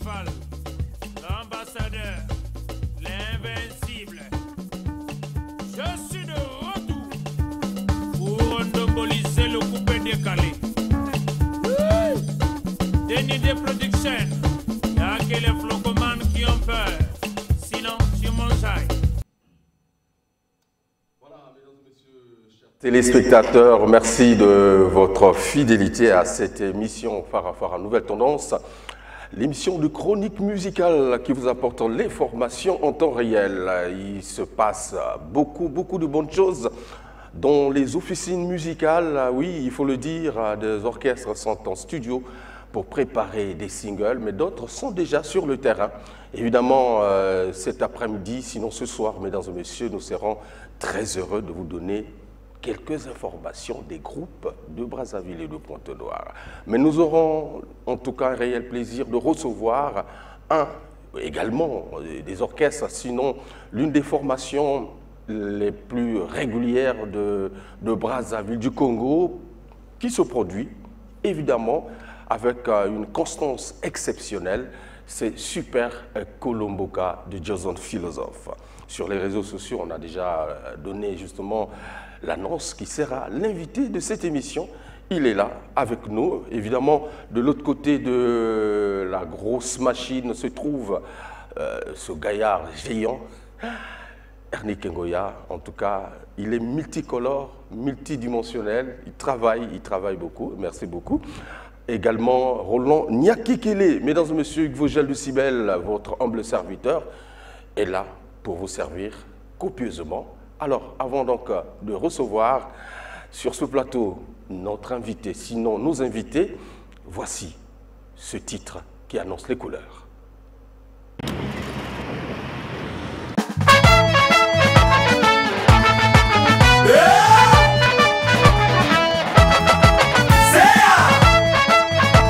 Fall, l'ambassadeur, l'invincible. Je suis de retour pour endoboliser le coupé décalé. Déni de production, y'a que les flocomanes qui ont peur, sinon tu m'enjailles. Téléspectateurs, merci de votre fidélité à cette émission phare à Nouvelle Tendance, l'émission de chronique musicale qui vous apporte l'information en temps réel. Il se passe beaucoup de bonnes choses dans les officines musicales. Oui, il faut le dire, des orchestres sont en studio pour préparer des singles, mais d'autres sont déjà sur le terrain. Évidemment, cet après-midi, sinon ce soir, mesdames et messieurs, nous serons très heureux de vous donner quelques informations des groupes de Brazzaville et de Pointe-Noire. Mais nous aurons en tout cas un réel plaisir de recevoir également des orchestres, sinon l'une des formations les plus régulières de Brazzaville, du Congo, qui se produit évidemment avec une constance exceptionnelle. C'est Super Kolomboka de Jason Philosophe. Sur les réseaux sociaux, on a déjà donné justement l'annonce qui sera l'invité de cette émission. Il est là avec nous. Évidemment, de l'autre côté de la grosse machine se trouve ce gaillard géant, Ernie Kengoya. En tout cas, il est multicolore, multidimensionnel. Il travaille beaucoup. Merci beaucoup. Également, Roland Niakikele. Mesdames et messieurs, Vogel de Cibel, votre humble serviteur, est là pour vous servir copieusement. Alors, avant donc de recevoir sur ce plateau notre invité, sinon nos invités, voici ce titre qui annonce les couleurs.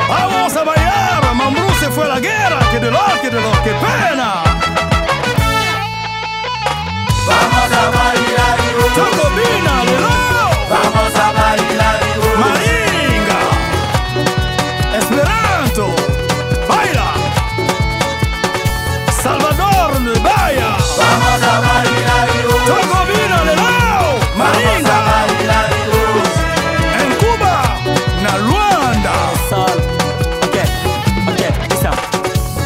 Vamos a bailar, Mambrú se fue a la guerra, que de lo que pena. Vamos a bailar y Chocobina, Lelo. vamos a bailar y Maringa, Esperanto, baila. Salvador de Bahia. vamos a bailar y Chocobina, Lelo. vamos a Maringa, bailar y en Cuba, na Luanda. Ok, listen.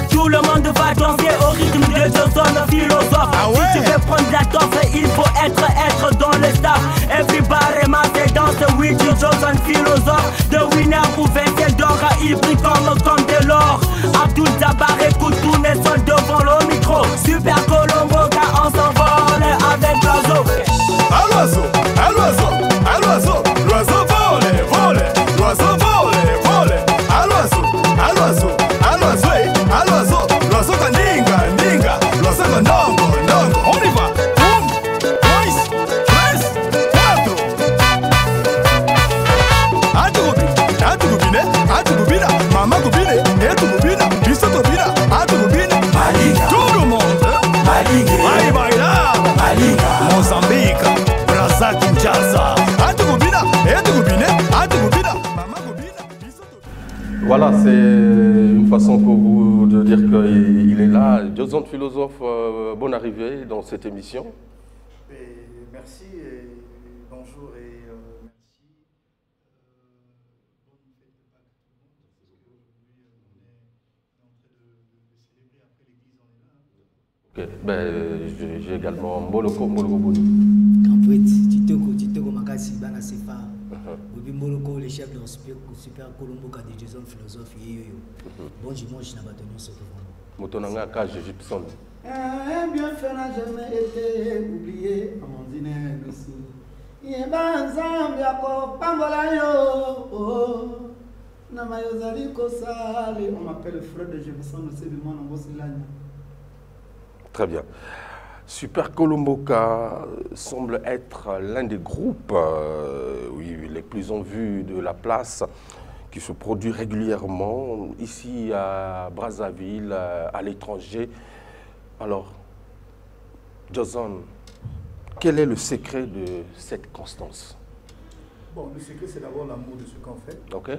Tout le monde va danser au rythme de Jason Philosophe. Ah ouais? Si tu veux prendre la danse, il faut être dans le staff. Everybody must dance with you, Jason Philosophe. The winner ou vainqueur d'or, il brille comme de l'or. Abdul Jabbar écoute tous les sols devant le micro. Super Kolomboka, on s'envole avec l'oiseau. À l'oiseau, à l'oiseau, à l'oiseau. L'oiseau vole, vole. L'oiseau vole, vole. À l'oiseau, à l'oiseau, à l'oiseau, à l'oiseau. L'oiseau ka ninga, ninga. L'oiseau ka nongo, nongo. On y va. Un, deux, tres, cuatro. Atugubine, mama gubine, etugubina, biso tobina, atugubine. Malinga. Tout le monde, Malinga. vai bailar. Malinga. Mozambique, Brazza, Kinshasa. Atugubina, etugubine, atugubina, mama gubina, biso tobina. Voilà, c'est une façon pour vous de dire qu'il est là. Jason Philosophe, bonne arrivée dans cette émission. Et merci et bonjour et merci. Bonne fête de Pâques à tout le monde, parce qu'aujourd'hui on est en train de célébrer après l'église, on est là. Ok, ben, j'ai également Moloko Boni. Titoko, Titoko Makasi, Bana Sefa, Bobi Moloko, le chef de Super Kolomboka de Jason Philosophe, Yoyo. Bon dimanche, n'a pas tenu ce devant. Motonanga Kage Gibson. Un bienfait n'a jamais été oublié, Amandine Lucy. Yeba Nzambi ako pambola yo, na mayozali kosali. On m'appelle Fred de Jefferson, c'est du monde en Bossilania. Très bien. Super Kolomboka semble être l'un des groupes les plus en vue de la place, qui se produit régulièrement ici à Brazzaville, à l'étranger. Alors, Jason, quel est le secret de cette constance? Bon, le secret, c'est d'abord l'amour de ce qu'on fait. Ok.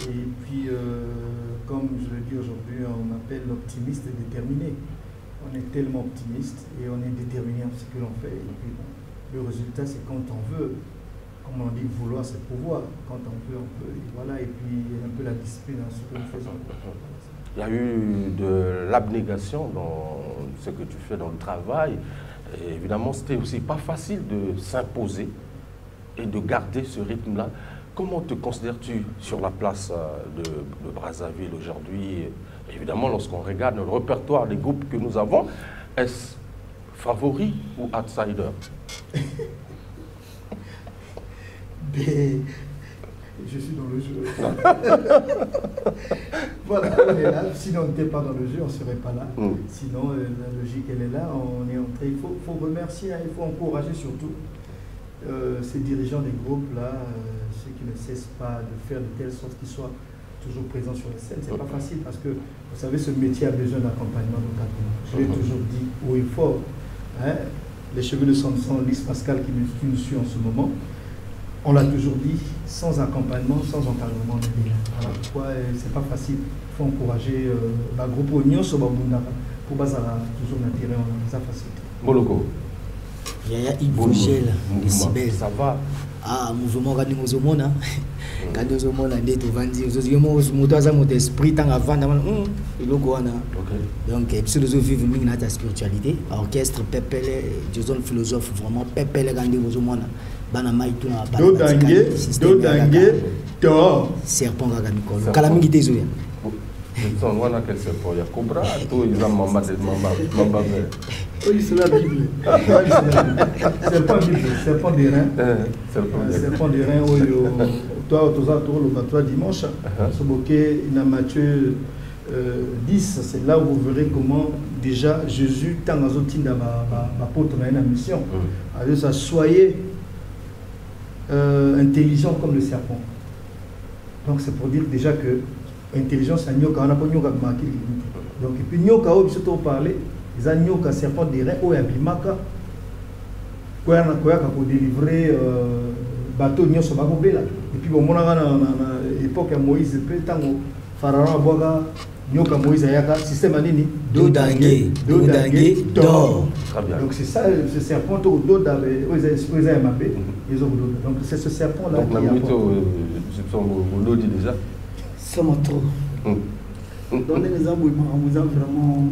Et puis, comme je le dis aujourd'hui, on appelle l'optimiste déterminé. On est tellement optimiste et on est déterminé en ce que l'on fait. Et puis, bon, le résultat, c'est quand on veut. Comme on dit, vouloir, c'est pouvoir. Quand on peut, on peut. Et voilà, et puis un peu la discipline dans ce que nous faisons. Il y a eu de l'abnégation dans ce que tu fais dans le travail. Et évidemment, c'était aussi pas facile de s'imposer et de garder ce rythme-là. Comment te considères-tu sur la place de Brazzaville aujourd'hui? Évidemment, lorsqu'on regarde le répertoire des groupes que nous avons, est-ce favori ou outsider? Je suis dans le jeu. Voilà, on est là. Sinon, on n'était pas dans le jeu, on ne serait pas là. Sinon, la logique, elle est là. On est entré. Il faut remercier, il faut encourager surtout ces dirigeants des groupes là, ceux qui ne cessent pas de faire de telle sorte qu'ils soient toujours présents sur la scène. C'est pas facile parce que, vous savez, ce métier a besoin d'accompagnement d'encadrement. Je l'ai toujours dit haut et fort. Hein? Les cheveux de Samson, Lys Pascal qui nous suit en ce moment, on l'a toujours dit, sans accompagnement, sans encadrement de rien. Voilà pourquoi c'est pas facile. Il faut encourager le groupe Oignon sur Babundara pour que ça toujours l'intérêt, on a ça facile. Moloko. Yaya Ibogel, les Sibel. Ça va. Ah, mouvement quand nous sommes là. Quand nous sommes là, nous vendons. Nous sommes notre esprit tant avant. Il est quoi là? Donc, philosophie vient dans ta spiritualité. Orchestre, pépele, Jason philosophe vraiment pépele quand nous sommes là. Banamai tout na. Dodangue, to. Serpent gagamiko. Kalami qui zoya. Son wana quel serpent? Il y a cobra. Tout ils ont mamba vert. Oui, c'est la Bible. Serpent Bible, serpent des reins. Serpent des reins, toi, toi, dimanche, ce bouquet, il a Matthieu 10, c'est là où vous verrez comment déjà Jésus, tant à Zotinda, apôtre, dans une mission. Alors, ça, soyez intelligent comme le serpent. Donc, c'est pour dire déjà que l'intelligence, c'est un nyoka, on n'a pas nyoka marqué. Donc, et puis nyoka, on peut parler. Ils ont un serpent de rein ou un bimaka. Quand on a délivré bateau nyo sur Bagobé là. Et puis bon, on a l'époque à Moïse, tant Pharaon a boga nyoka Moïse ayaka système anini. Dodangue, d'or. Donc c'est ça, ce serpent au dos d'avait ils ont donc c'est ce serpent là. Donc la mythe, vous l'avez dit déjà. Ça m'a trop. Dans les exemples, vous avez vraiment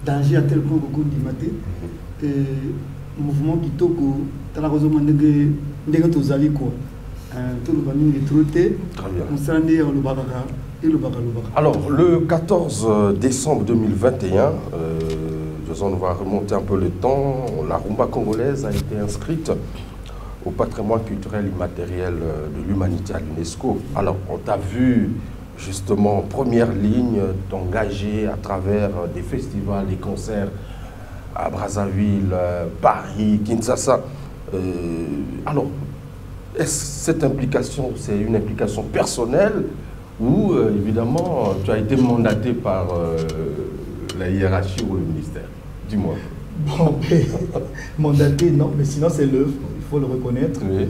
danger à tel point beaucoup de maté et mouvement qui toque dans la raison de tous ali quoi tout le famille est trotté on s'en est le baraka et le baraka. Alors le 14 décembre 2021 on va remonter un peu le temps, la rumba congolaise a été inscrite au patrimoine culturel immatériel de l'humanité à l'UNESCO. Alors on t'a vu justement en première ligne d'engager à travers des festivals, des concerts à Brazzaville, Paris, Kinshasa. Alors, est-ce cette implication, c'est une implication personnelle ou évidemment tu as été mandaté par la hiérarchie ou le ministère? Dis-moi. Bon, mandaté, non, mais sinon c'est l'œuvre, il faut le reconnaître. Oui.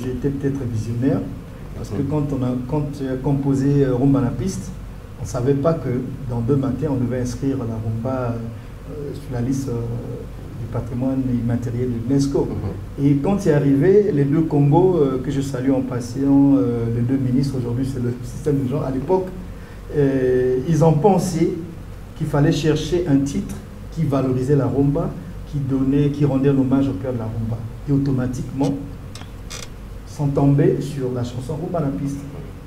J'ai été peut-être visionnaire. Parce que quand j'ai composé Rumba la piste, on ne savait pas que dans 2 matins, on devait inscrire la rumba sur la liste du patrimoine immatériel de l'UNESCO. Et quand c'est arrivé, les 2 Congos, que je salue en passant, les 2 ministres, aujourd'hui c'est le système de genre, à l'époque, ils ont pensé qu'il fallait chercher un titre qui valorisait la rumba, qui rendait un hommage au cœur de la rumba. Et automatiquement, sont tombés sur la chanson Rumba la piste.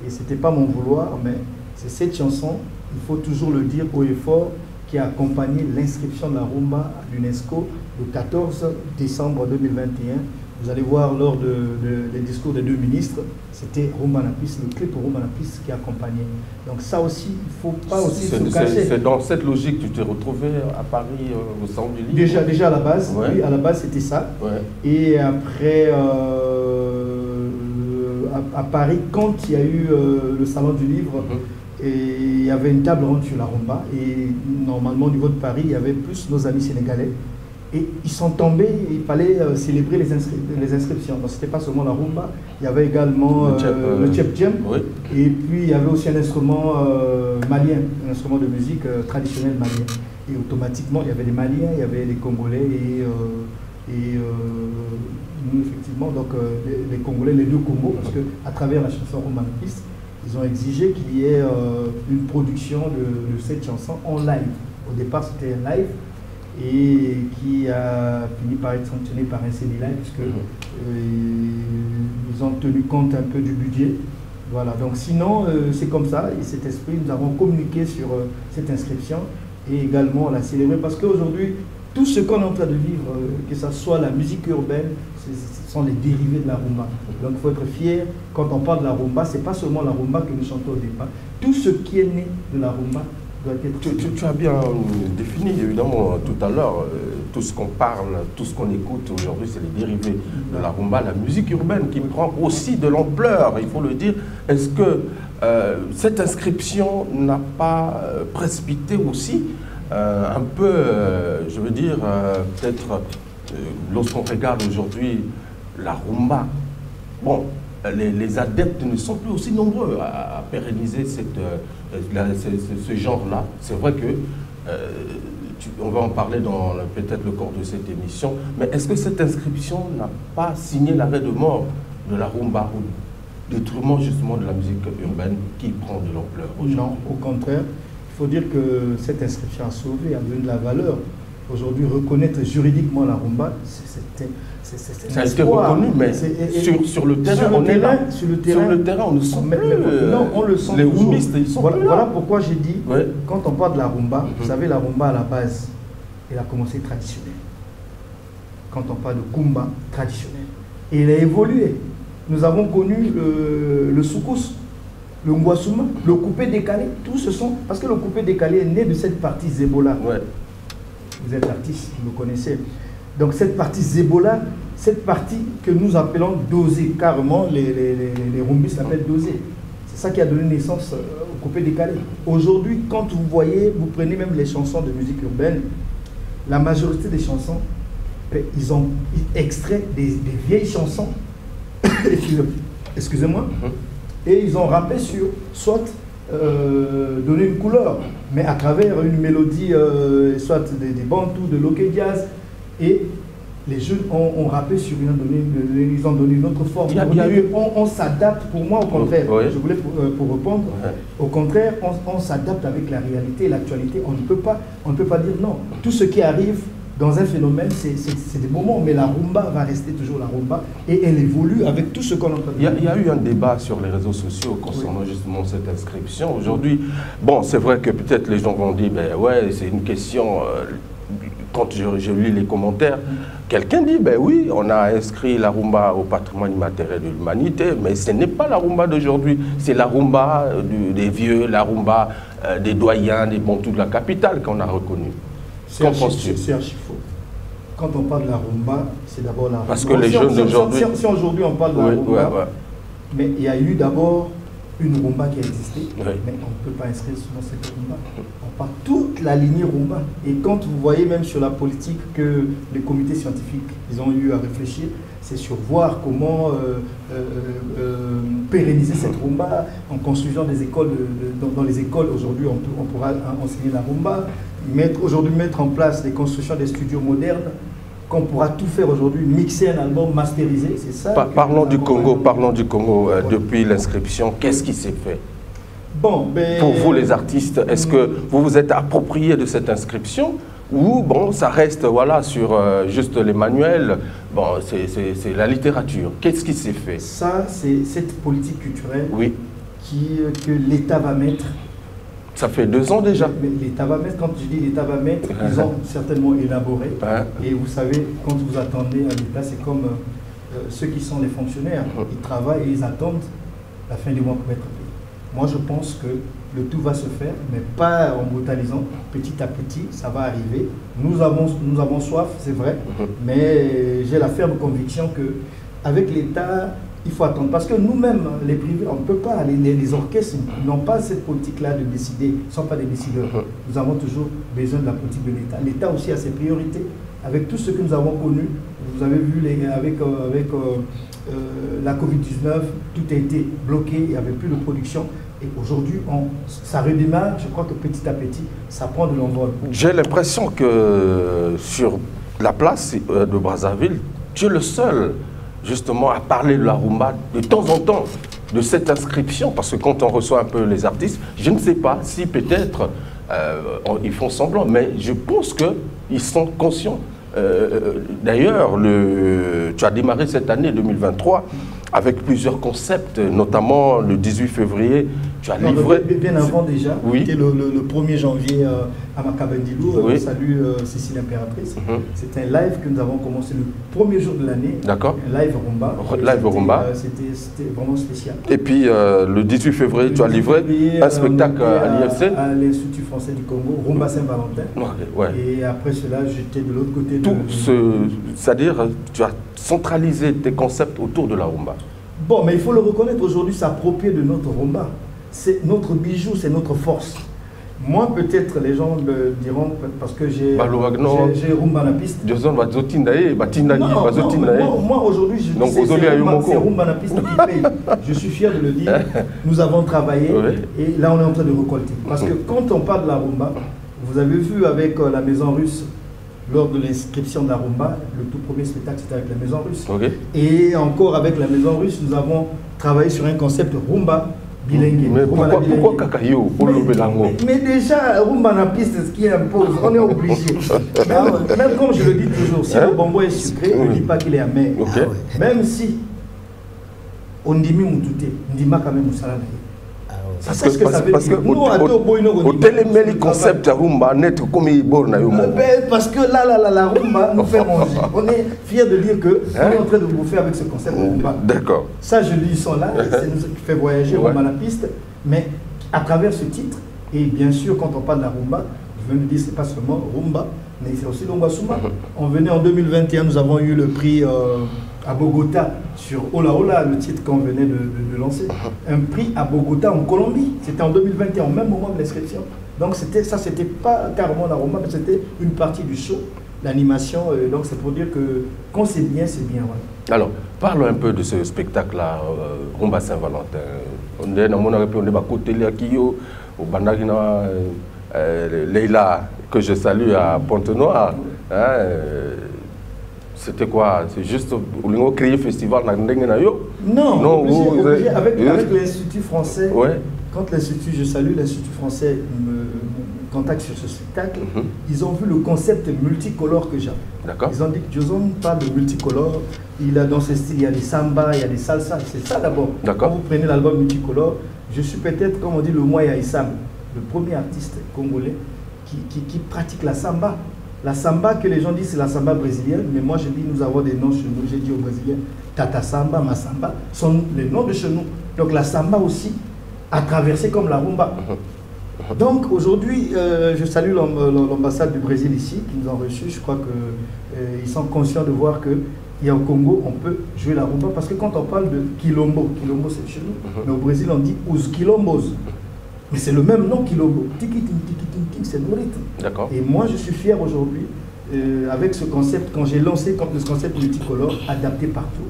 Et ce n'était pas mon vouloir, mais c'est cette chanson, il faut toujours le dire haut et fort, qui a accompagné l'inscription de la rumba à l'UNESCO le 14 décembre 2021. Vous allez voir lors des discours des 2 ministres, c'était Rumba la piste, le clip Rumba la piste qui accompagnait. Donc ça aussi, il ne faut pas aussi se cacher. C'est dans cette logique que tu t'es retrouvé à Paris au Salon du Livre? Déjà à la base, ouais. Oui, à la base c'était ça. Ouais. Et après... à Paris, quand il y a eu le Salon du Livre, et il y avait une table ronde sur la rumba, et normalement au niveau de Paris, il y avait plus nos amis sénégalais Et ils sont tombés, il fallait célébrer les inscriptions. Donc c'était pas seulement la rumba, il y avait également le tchep djem, oui. Et puis il y avait aussi un instrument malien, un instrument de musique traditionnel malien. Et automatiquement, il y avait les Maliens, il y avait les Congolais et nous, effectivement, donc les Congolais, les deux Congos, parce qu'à travers la chanson Rumba Fils, ils ont exigé qu'il y ait une production de cette chanson en live. Au départ, c'était un live et qui a fini par être sanctionné par un CD Live, puisque ils ont tenu compte un peu du budget. Voilà, donc sinon, c'est comme ça, et cet esprit, nous avons communiqué sur cette inscription et également on l'a célébré, parce qu'aujourd'hui, tout ce qu'on est en train de vivre, que ce soit la musique urbaine, ce sont les dérivés de la rumba. Donc il faut être fier, quand on parle de la rumba, ce n'est pas seulement la rumba que nous chantons au départ, tout ce qui est né de la rumba doit être... Tu as bien défini, évidemment, tout à l'heure, tout ce qu'on parle, tout ce qu'on écoute aujourd'hui, c'est les dérivés de la rumba, la musique urbaine qui prend aussi de l'ampleur, il faut le dire. Est-ce que cette inscription n'a pas précipité aussi un peu, je veux dire, peut-être, lorsqu'on regarde aujourd'hui la rumba, bon, les adeptes ne sont plus aussi nombreux à pérenniser ce genre-là. C'est vrai que, on va en parler dans peut-être le cours de cette émission, mais est-ce que cette inscription n'a pas signé l'arrêt de mort de la rumba ou détriment justement de la musique urbaine qui prend de l'ampleur aujourd'hui? Non, au contraire. Il faut dire que cette inscription a sauvé, a donné de la valeur. Aujourd'hui, reconnaître juridiquement la rumba, ça a été reconnu, mais sur le terrain, on est là. Sur le terrain, on ne sent plus. Non, on le sent les toujours. rumbistes, ils sont plus là. Voilà pourquoi j'ai dit, quand on parle de la rumba, vous savez, la rumba à la base, elle a commencé traditionnelle. Quand on parle de kumba, traditionnel. Et elle a évolué. Nous avons connu le soukous, le ngwasuma, le coupé décalé, tout ce sont... Parce que le coupé décalé est né de cette partie zébola. Ouais. Vous êtes artiste, vous le connaissez. Donc cette partie zébola, cette partie que nous appelons dosé, carrément les rumbistes l'appellent dosé. C'est ça qui a donné naissance au coupé décalé. Aujourd'hui, quand vous voyez, vous prenez même les chansons de musique urbaine, la majorité des chansons, ils ont extrait des vieilles chansons, excusez-moi, et ils ont rappé sur, soit donner une couleur, mais à travers une mélodie, soit des bantous, de l'oké jazz, et les jeunes ont rappé sur ils ont donné une autre forme. On s'adapte, pour moi au contraire, je voulais pour répondre, au contraire, on s'adapte avec la réalité et l'actualité. On ne peut pas dire non. Tout ce qui arrive dans un phénomène, c'est des moments, mais la rumba va rester toujours la rumba et elle évolue avec tout ce qu'on entend. Il y a eu un débat sur les réseaux sociaux concernant justement cette inscription. Aujourd'hui, bon, c'est vrai que peut-être les gens vont dire, ben ouais, c'est une question, quand je lis les commentaires, quelqu'un dit, ben oui, on a inscrit la rumba au patrimoine immatériel de l'humanité, mais ce n'est pas la rumba d'aujourd'hui, c'est la rumba des vieux, la rumba des doyens, des bantous de la capitale qu'on a reconnue. C'est archi faux. Quand on parle de la rumba, c'est d'abord la rumba. Parce que les jeunes d'aujourd'hui... Si aujourd'hui on parle de la rumba, mais il y a eu d'abord une rumba qui a existé, mais on ne peut pas inscrire sur cette rumba. On parle toute la lignée rumba. Et quand vous voyez même sur la politique que les comités scientifiques ils ont eu à réfléchir, c'est sur voir comment pérenniser cette rumba en construisant des écoles. Dans les écoles, aujourd'hui, on pourra enseigner la rumba. Aujourd'hui, mettre en place les constructions des studios modernes, qu'on pourra tout faire aujourd'hui, mixer un album, masteriser, c'est ça. Parlons du Congo, depuis l'inscription, qu'est-ce qui s'est fait? Bon, ben... Pour vous les artistes, est-ce que vous vous êtes approprié de cette inscription ou bon, ça reste voilà, sur juste les manuels, bon, c'est la littérature. Qu'est-ce qui s'est fait? Ça, c'est cette politique culturelle que l'État va mettre. Ça fait 2 ans déjà. L'État va mettre, quand je dis l'État va mettre, ils ont certainement élaboré. Et vous savez, quand vous attendez à l'État, c'est comme ceux qui sont les fonctionnaires. Ils travaillent et ils attendent la fin du mois pour être payés. Moi, je pense que le tout va se faire, mais pas en brutalisant. Petit à petit, ça va arriver. Nous avons soif, c'est vrai, mais j'ai la ferme conviction qu'avec l'État, il faut attendre. Parce que nous-mêmes, les privés, on ne peut pas, les orchestres n'ont pas cette politique-là de décider, ils ne sont pas des décideurs. Nous avons toujours besoin de la politique de l'État. L'État aussi a ses priorités. Avec tout ce que nous avons connu, vous avez vu avec la Covid-19, tout a été bloqué, il n'y avait plus de production. Et aujourd'hui, ça redémarre, je crois que petit à petit, ça prend de l'envol. J'ai l'impression que sur la place de Brazzaville, tu es le seul justement à parler de la rumba de temps en temps, de cette inscription, parce que quand on reçoit un peu les artistes, je ne sais pas si peut-être ils font semblant, mais je pense qu'ils sont conscients. D'ailleurs, tu as démarré cette année 2023 avec plusieurs concepts, notamment le 18 février, tu as livré... Bien avant déjà, oui. C'était le 1er janvier à Makabendilou, oui. Salut Cécile Impératrice. C'était un live que nous avons commencé le premier jour de l'année. D'accord. Un live rumba. Live rumba. C'était vraiment spécial. Et puis le 18 février, tu as livré un spectacle à l'IFC. À l'Institut français du Congo, Rumba Saint-Valentin. Ouais. Et après cela, j'étais de l'autre côté. C'est-à-dire, tu as centralisé tes concepts autour de la rumba. Bon, mais il faut le reconnaître, aujourd'hui, s'approprier de notre rumba. C'est notre bijou, c'est notre force. Moi, peut-être, les gens me diront, parce que j'ai rumba na piste. Moi, aujourd'hui, je dis c'est rumba na piste qui paye. Je suis fier de le dire. Nous avons travaillé et là, on est en train de récolter. Parce que quand on parle de la rumba, vous avez vu avec la Maison Russe, lors de l'inscription de la rumba, le tout premier spectacle c'était avec la Maison Russe. Et encore avec la Maison Russe, nous avons travaillé sur un concept rumba bilingue. Mais pourquoi Kakayo mais déjà, rumba na piste, ce qui impose, on est obligé. Même comme je le dis toujours, si le bonbon est sucré, on ne dit pas qu'il est amer. Même si on dit Moutouté, on dit quand même Moussala. Parce que au télémeli concept de rumba net comme il borne parce que là la rumba nous fait manger. On est fiers de dire que on est en train de bouffer avec ce concept de rumba. D'accord. Ça je dis ils sont là, c'est nous qui fait voyager rumba la piste, mais à travers ce titre et bien sûr quand on parle de la rumba, je veux nous dire c'est pas seulement rumba, mais c'est aussi Longwa Souma. On venait en 2021, nous avons eu le prix à Bogota sur Ola Ola, le titre qu'on venait de lancer. Un prix à Bogota en Colombie. C'était en 2021, au même moment de l'inscription. Donc c'était pas carrément la rumba, mais c'était une partie du show, l'animation. Donc c'est pour dire que quand c'est bien, c'est bien. Ouais. Alors, parlons un peu de ce spectacle-là, Rumba Saint-Valentin. On est dans mon réponse, on est à côté de Kio, au Bandagina, Leila, que je salue à Pointe-Noire. C'était quoi? C'est juste au créer festival Non, obligé, avec l'Institut français. Quand l'Institut, je salue l'Institut français, me contacte sur ce spectacle, ils ont vu le concept multicolore que j'ai. Ils ont dit que Joson parle de multicolore. Il a dans ce style, il y a des samba, il y a des salsa. C'est ça d'abord. Quand vous prenez l'album multicolore, je suis peut-être, comme on dit, le Moya Issam, le premier artiste congolais qui pratique la samba. La samba que les gens disent c'est la samba brésilienne, mais moi je dis nous avons des noms chez nous, j'ai dit aux Brésiliens, Tata Samba, Masamba, sont les noms de chez nous. Donc la samba aussi a traversé comme la rumba. Donc aujourd'hui, je salue l'ambassade du Brésil ici, qui nous a reçus. Je crois qu'ils sont conscients de voir qu'il y a au Congo, on peut jouer la rumba, parce que quand on parle de Quilombo, Quilombo c'est chez nous, mais au Brésil on dit Os Quilombos. Mais c'est le même nom Quilombo. C'est le rythme. Et moi, je suis fier aujourd'hui, avec ce concept, quand j'ai lancé ce concept multicolore, adapté partout.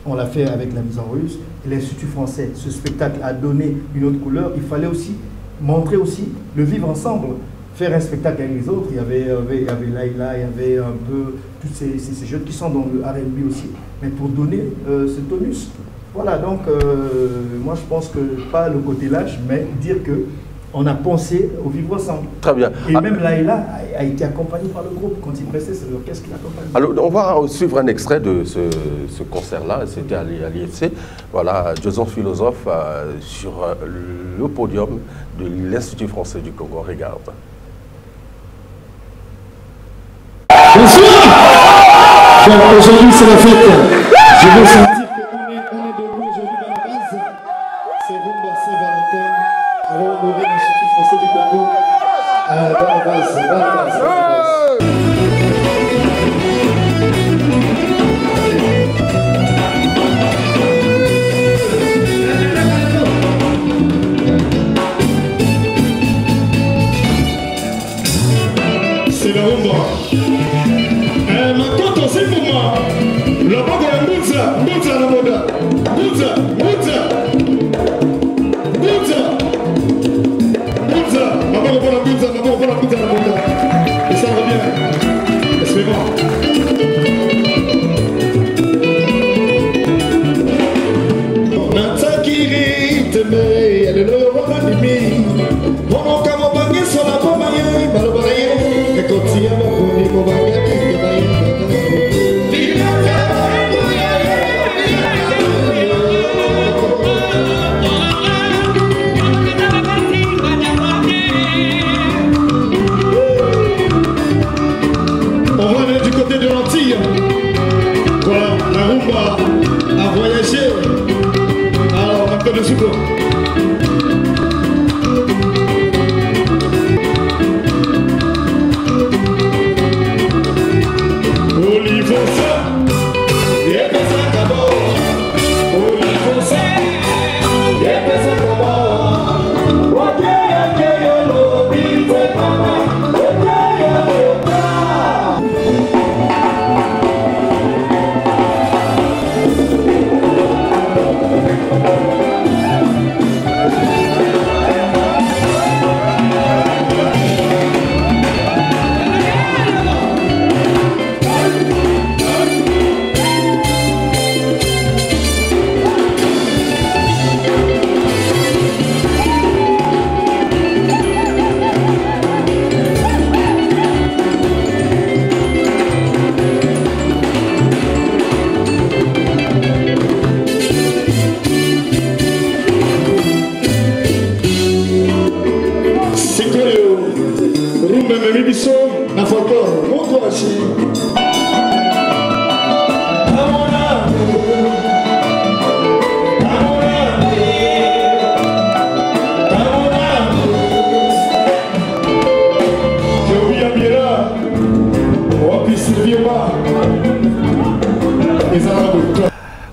On l'a fait avec la Maison Russe, l'Institut français. Ce spectacle a donné une autre couleur. Il fallait aussi montrer aussi le vivre ensemble. Faire un spectacle avec les autres. Il y avait Laila, il y avait un peu tous ces jeunes qui sont dans le R&B aussi. Mais pour donner ce tonus. Voilà, donc moi je pense que pas le côté lâche, mais dire que on a pensé au vivre ensemble. Très bien. Et même Laila a été accompagnée par le groupe. Quand il prestait, c'est l'orchestre qui l'accompagne. Alors, on va suivre un extrait de ce concert-là. C'était à l'IFC. Voilà, Joson Philosophe sur le podium de l'Institut français du Congo. Regarde. Bonsoir. Donc aujourd'hui, c'est la fête. Je veux sentir qu'on est debout aujourd'hui dans la base. C'est Rumba Saint-Valentin. Alors, on aurait l'Institut français du Congo dans la base. la rumba. Maintenant, c'est pour moi. La banque est Mouza, Mouza la moda. Mouza, Mouza. Mouza. Mouza. Ma banque pour la Mouza, ma banque pour la Mouza la moda. Et ça revient. Laisse-moi. Natsakiri, teme, elle est le roi d'Animi. Mon kamo bangi sur la pomme, balobaraye. Et quand il y a mon premier mot, bangi, on va aller du côté de l'Antille. Voilà, la rumba a voyagé. Alors, un peu de soupe.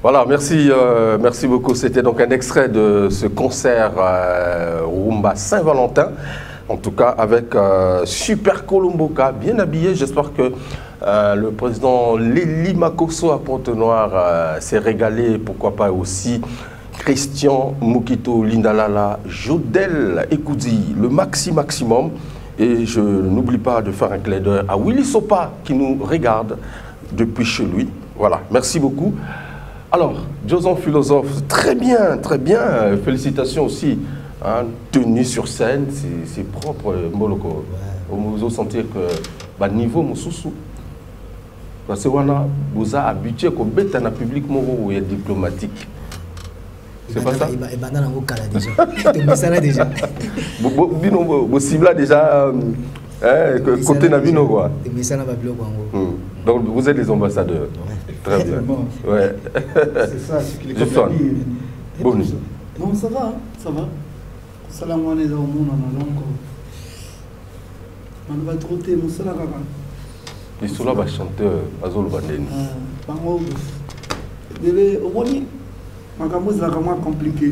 Voilà, merci beaucoup. C'était donc un extrait de ce concert Rumba Saint-Valentin, en tout cas avec Super Colomboka, bien habillé. J'espère que le président Léli Makosso à Pointe-Noire s'est régalé, pourquoi pas aussi Christian Moukito, Lindalala, Jodel Ekoudi, le maximum. Et je n'oublie pas de faire un clin d'œil à Willy Sopa qui nous regarde depuis chez lui. Voilà, merci beaucoup. Alors, Joson Philosophe, très bien, félicitations aussi. Hein, tenue sur scène, c'est propre, Moloko. On vous sentir que, bah, niveau Moussoussou, parce que vous avez habitué à être dans le public diplomatique. C'est pas ça? Il va dans le cas déjà. Déjà. Vous ciblez déjà côté Nabino, quoi. Donc, vous êtes les ambassadeurs. Très bien. Ouais. C'est ça, ce qu'il est comme bon. Non, ça va, ça va. Salam alaikum, on va trotter, mon salam. Il est là, chanteur, Azol Bandeni. Au moins, ma camoufle est vraiment compliqué.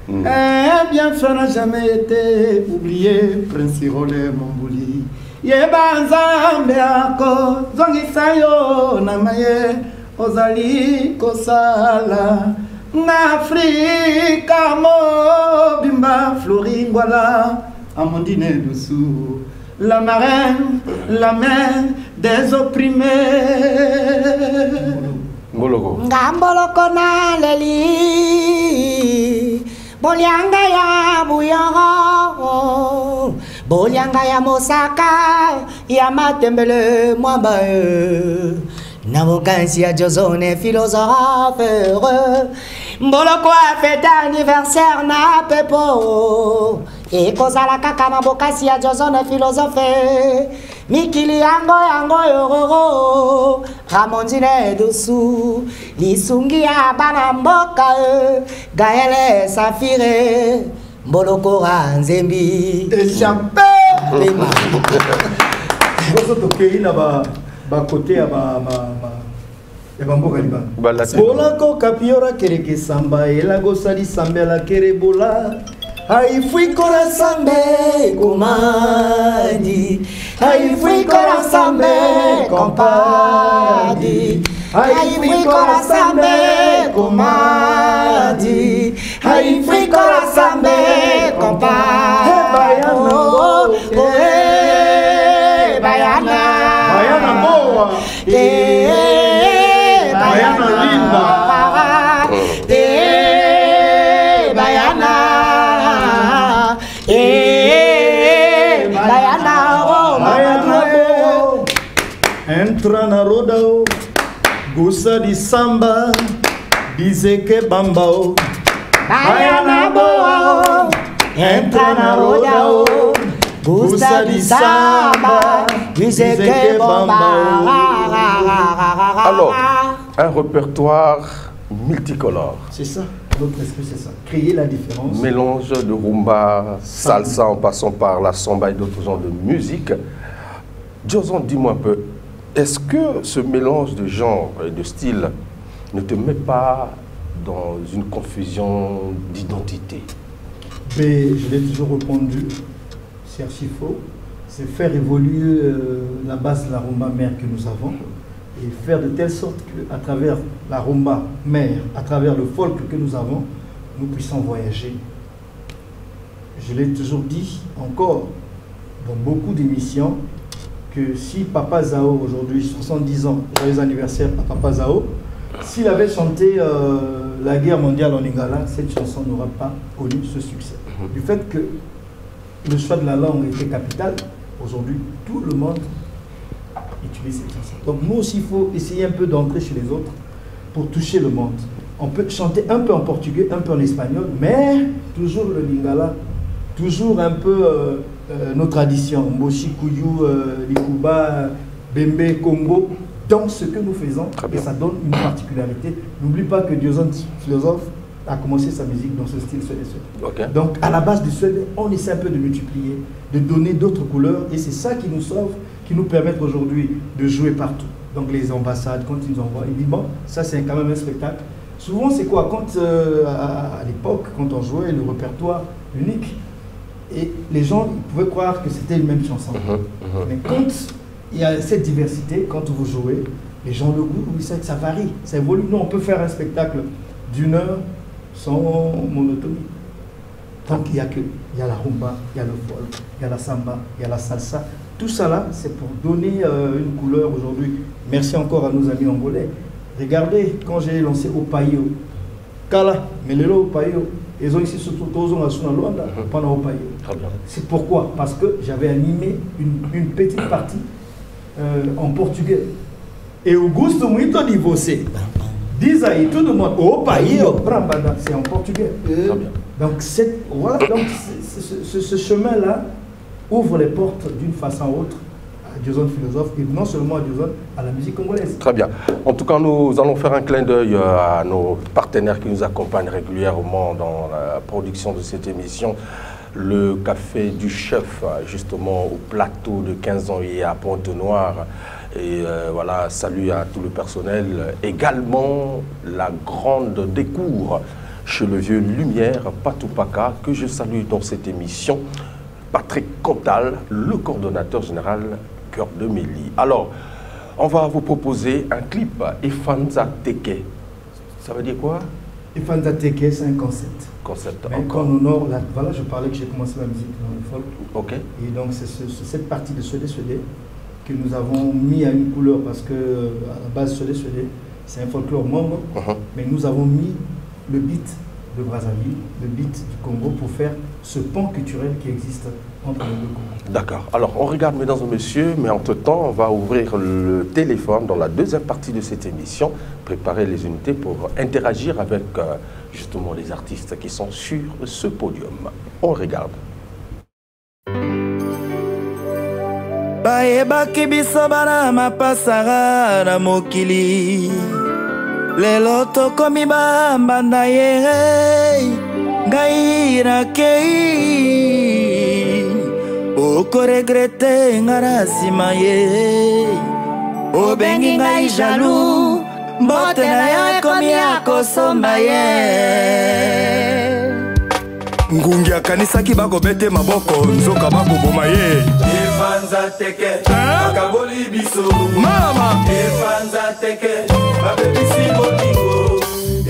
Un bienfait n'a jamais été oublié, Prince Rolé Mambouli. Yeba nzambe ako zongisa yo na maye ozali kosala na Afrika mobimba Floringwala Amandine Doussou, la marraine, la mère des opprimés. Ngamboloko na leli Bolianga ya buyoro Bolianga ya Mosaka ya Matembele Mwamba Namokansi ya Josone philosophe heureux Mboloko a fête anniversaire na pepo E kozala kaka mabokasi ya Josone philosophe Mikili yango yororo Ramondine Doussou Lisungi ya bana mboka Gaëlle Safire Mboloko Nzembi Échappé Vous êtes ba côté ya ba mboka liba Bolako kapiora kereke samba elago sali samba la kerebola Ai fui coraçambe comandi. Ai fui coraçambe compadre. Ai fui coraçambe comandi. Ai fui coraçambe compadre. Baiana, baiana, Baiana boa. Baiana linda. Baiana, Baiana, oh, Baiana boa. Entra na roda, oh. Gusa di samba, dize que bamba, oh. Baiana boa, entra na roda, oh. Gusta di samba, dize que bomba. Alors, un répertoire multicolore. C'est ça, notre esprit, c'est ça. Créer la différence. Mélange de rumba, salsa en passant par la samba et d'autres genres de musique. Joson, dis-moi un peu, est-ce que ce mélange de genres et de styles ne te met pas dans une confusion d'identité? Mais je l'ai toujours répondu, c'est archi faux. C'est faire évoluer la base de la rumba mère que nous avons et faire de telle sorte qu'à travers la rumba mère, à travers le folk que nous avons, nous puissions voyager. Je l'ai toujours dit encore dans beaucoup d'émissions que si Papa Zao, aujourd'hui 70 ans, joyeux anniversaire à Papa Zao, s'il avait chanté la guerre mondiale en Lingala, cette chanson n'aurait pas connu ce succès. Du fait que le choix de la langue était capital, aujourd'hui tout le monde utilise cette chanson. Donc nous aussi il faut essayer un peu d'entrer chez les autres pour toucher le monde. On peut chanter un peu en portugais, un peu en espagnol, mais toujours le Lingala, toujours un peu nos traditions, Mboshi, Kouyou, Likuba, Bembe, Congo, dans ce que nous faisons, et ça donne une particularité. N'oublie pas que Joson, philosophe, a commencé sa musique dans ce style suédois. Okay. Donc à la base du suédois, on essaie un peu de multiplier, de donner d'autres couleurs, et c'est ça qui nous sauve, qui nous permet aujourd'hui de jouer partout. Donc les ambassades, quand ils nous envoient, ils disent bon, ça c'est quand même un spectacle. Souvent c'est quoi, quand à l'époque, quand on jouait le répertoire unique, et les gens ils pouvaient croire que c'était une même chanson. Mais quand il y a cette diversité, quand vous jouez, les gens le goût, oui, ça varie, ça évolue. Nous on peut faire un spectacle d'une heure sans monotonie. Donc il y a la rumba, il y a le folk, il y a la samba, il y a la salsa. Tout ça là, c'est pour donner une couleur aujourd'hui. Merci encore à nos amis angolais. Regardez, quand j'ai lancé Opayo, Kala, Melelo Opayo, ils ont ici surtout pendant Opayo. C'est pourquoi? Parce que j'avais animé une petite partie en portugais. Et Augusto muito de você. Diz aí tout le monde, Opayo, c'est en portugais. Donc, voilà, donc ce chemin-là ouvre les portes d'une façon ou autre à Joson philosophe et non seulement à Joson, à la musique congolaise. Très bien. En tout cas, nous allons faire un clin d'œil à nos partenaires qui nous accompagnent régulièrement dans la production de cette émission. Le Café du Chef, justement au plateau de 15 ans et à Pointe-Noire. Et voilà, salut à tout le personnel. Également, la grande découvre chez le vieux Lumière, Patoupaka, que je salue dans cette émission. Patrick Cantal, le coordonnateur général Cœur de Mélie. Alors, on va vous proposer un clip, Ifanza Teke. Ça veut dire quoi? Ifanza Teke, c'est un concept. Concept. Mais quand on honore, voilà, je parlais que j'ai commencé ma musique dans le folk. Ok. Et donc, c'est cette partie de Sodé que nous avons mis à une couleur parce que à la base, Sodé, c'est un folklore mongo. Mais nous avons mis le beat de Brazzaville, le beat du Congo pour faire ce pont culturel qui existe entre les deux Congos. D'accord. Alors, on regarde, mesdames et messieurs, mais entre-temps, on va ouvrir le téléphone dans la deuxième partie de cette émission, préparer les unités pour interagir avec justement les artistes qui sont sur ce podium. On regarde. Bayebaki biso bana mapasara na mokili lelo tokomi bambanda ye ngai nakei okoregrete nga na nsima ye obengi ngai jaloux mbote na yo ekomi ya kosomba ye ngungi akanisaki bakobete maboko nzoka bakoboma ye Efanza teke bakaboli biso mama Efanza teke babebisi bolingo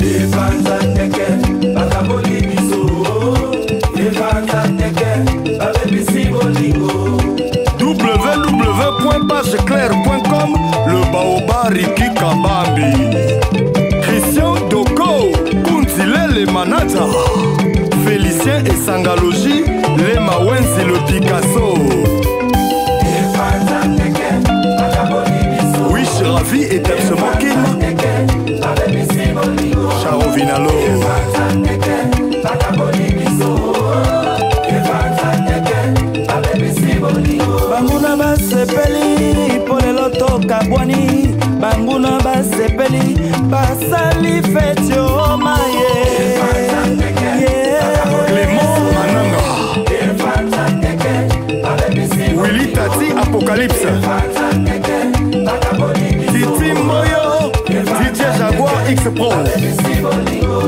Efanza teke bakaboli biso Efanza teke babebisi bolingo www.pageclaire.com Le Baobab Riki Kabambi Christian Doko Kuntile le Manata Félicien et Sangalogi Les Mawenzi le Picasso Wish Ravi et Tepsement Kim Charo Vinalo Banguna basepeli polelo toka bwani Banguna basepeli basali fetio maye Clément Mananga Willy Tati Apocalypse Titi Moyo DJ Jaguar X Pro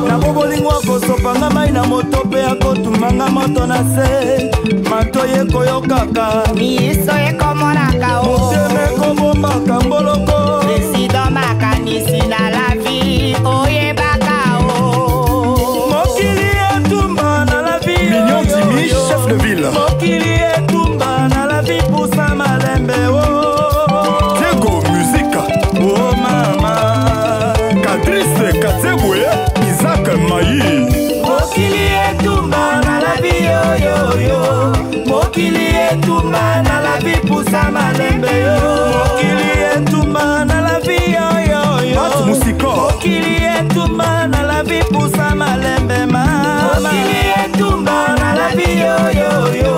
na bobolingo akosopanga mai na moto mpe akotumanga moto na se mato yekoyokaka miso ekomonaka o motema ekobombaka mboloko presido makanisi na la vie oyebaka o mokili etumba na la vie Mignon Dimi, chef de ville mokili etumba na la vie pusa malembe o Diego Musique o mama Catrice Katsebwe Isaac Mayi mokili etumba na la vie yoyoyo mokili etumba na la vie pusa malembe yo mokili etumba na la vie yoyoyo Mat Musiko mokili etumba na la vie pusa malembe mama mokili etumba na la vie yoyoyo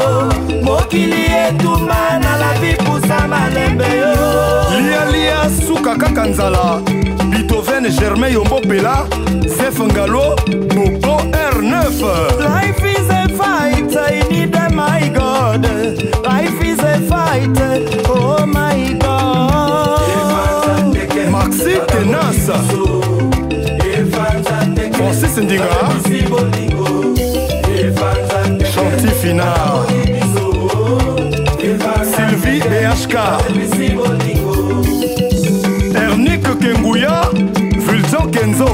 mokili etumba na la vie pusa malembe yo Lia Lia Suka Kakanzala Beethoven Germain Yombo Pela Zef Ngalo Bobo R9 Life is a fight, I need a my God. Life is a fight, oh my God. Maxi Tenasa Francis Ndinga Chanty Fina Sylvie BHK Ernick Kenguya Vulton Kenzo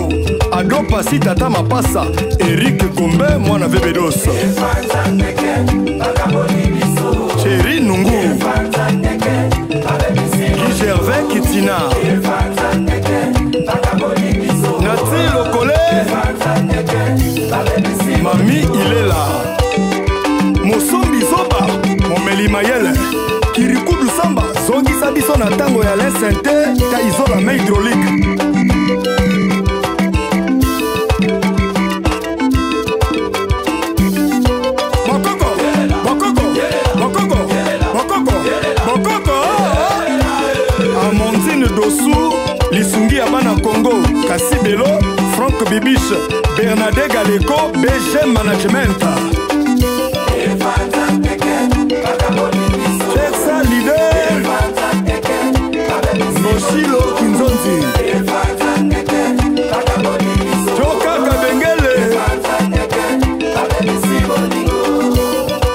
Ado Pasi Tata Mapasa Eric Gombe Mwana Vebedos Chéri Nungu Guy Gervais Kitina Nati Lokole Mami Ilela Mosombi Zoba Momeli Mayele Kirikudu Samba Zongisa biso na tango ya l'insente Ta isola main hydraulique Amandine Dossou Lisungi ya bana Congo Kasibelo Franck Bibiche Bernadette Galeko BG Management Chexa Leader Moshilo Kinzonzi Joka Kabengele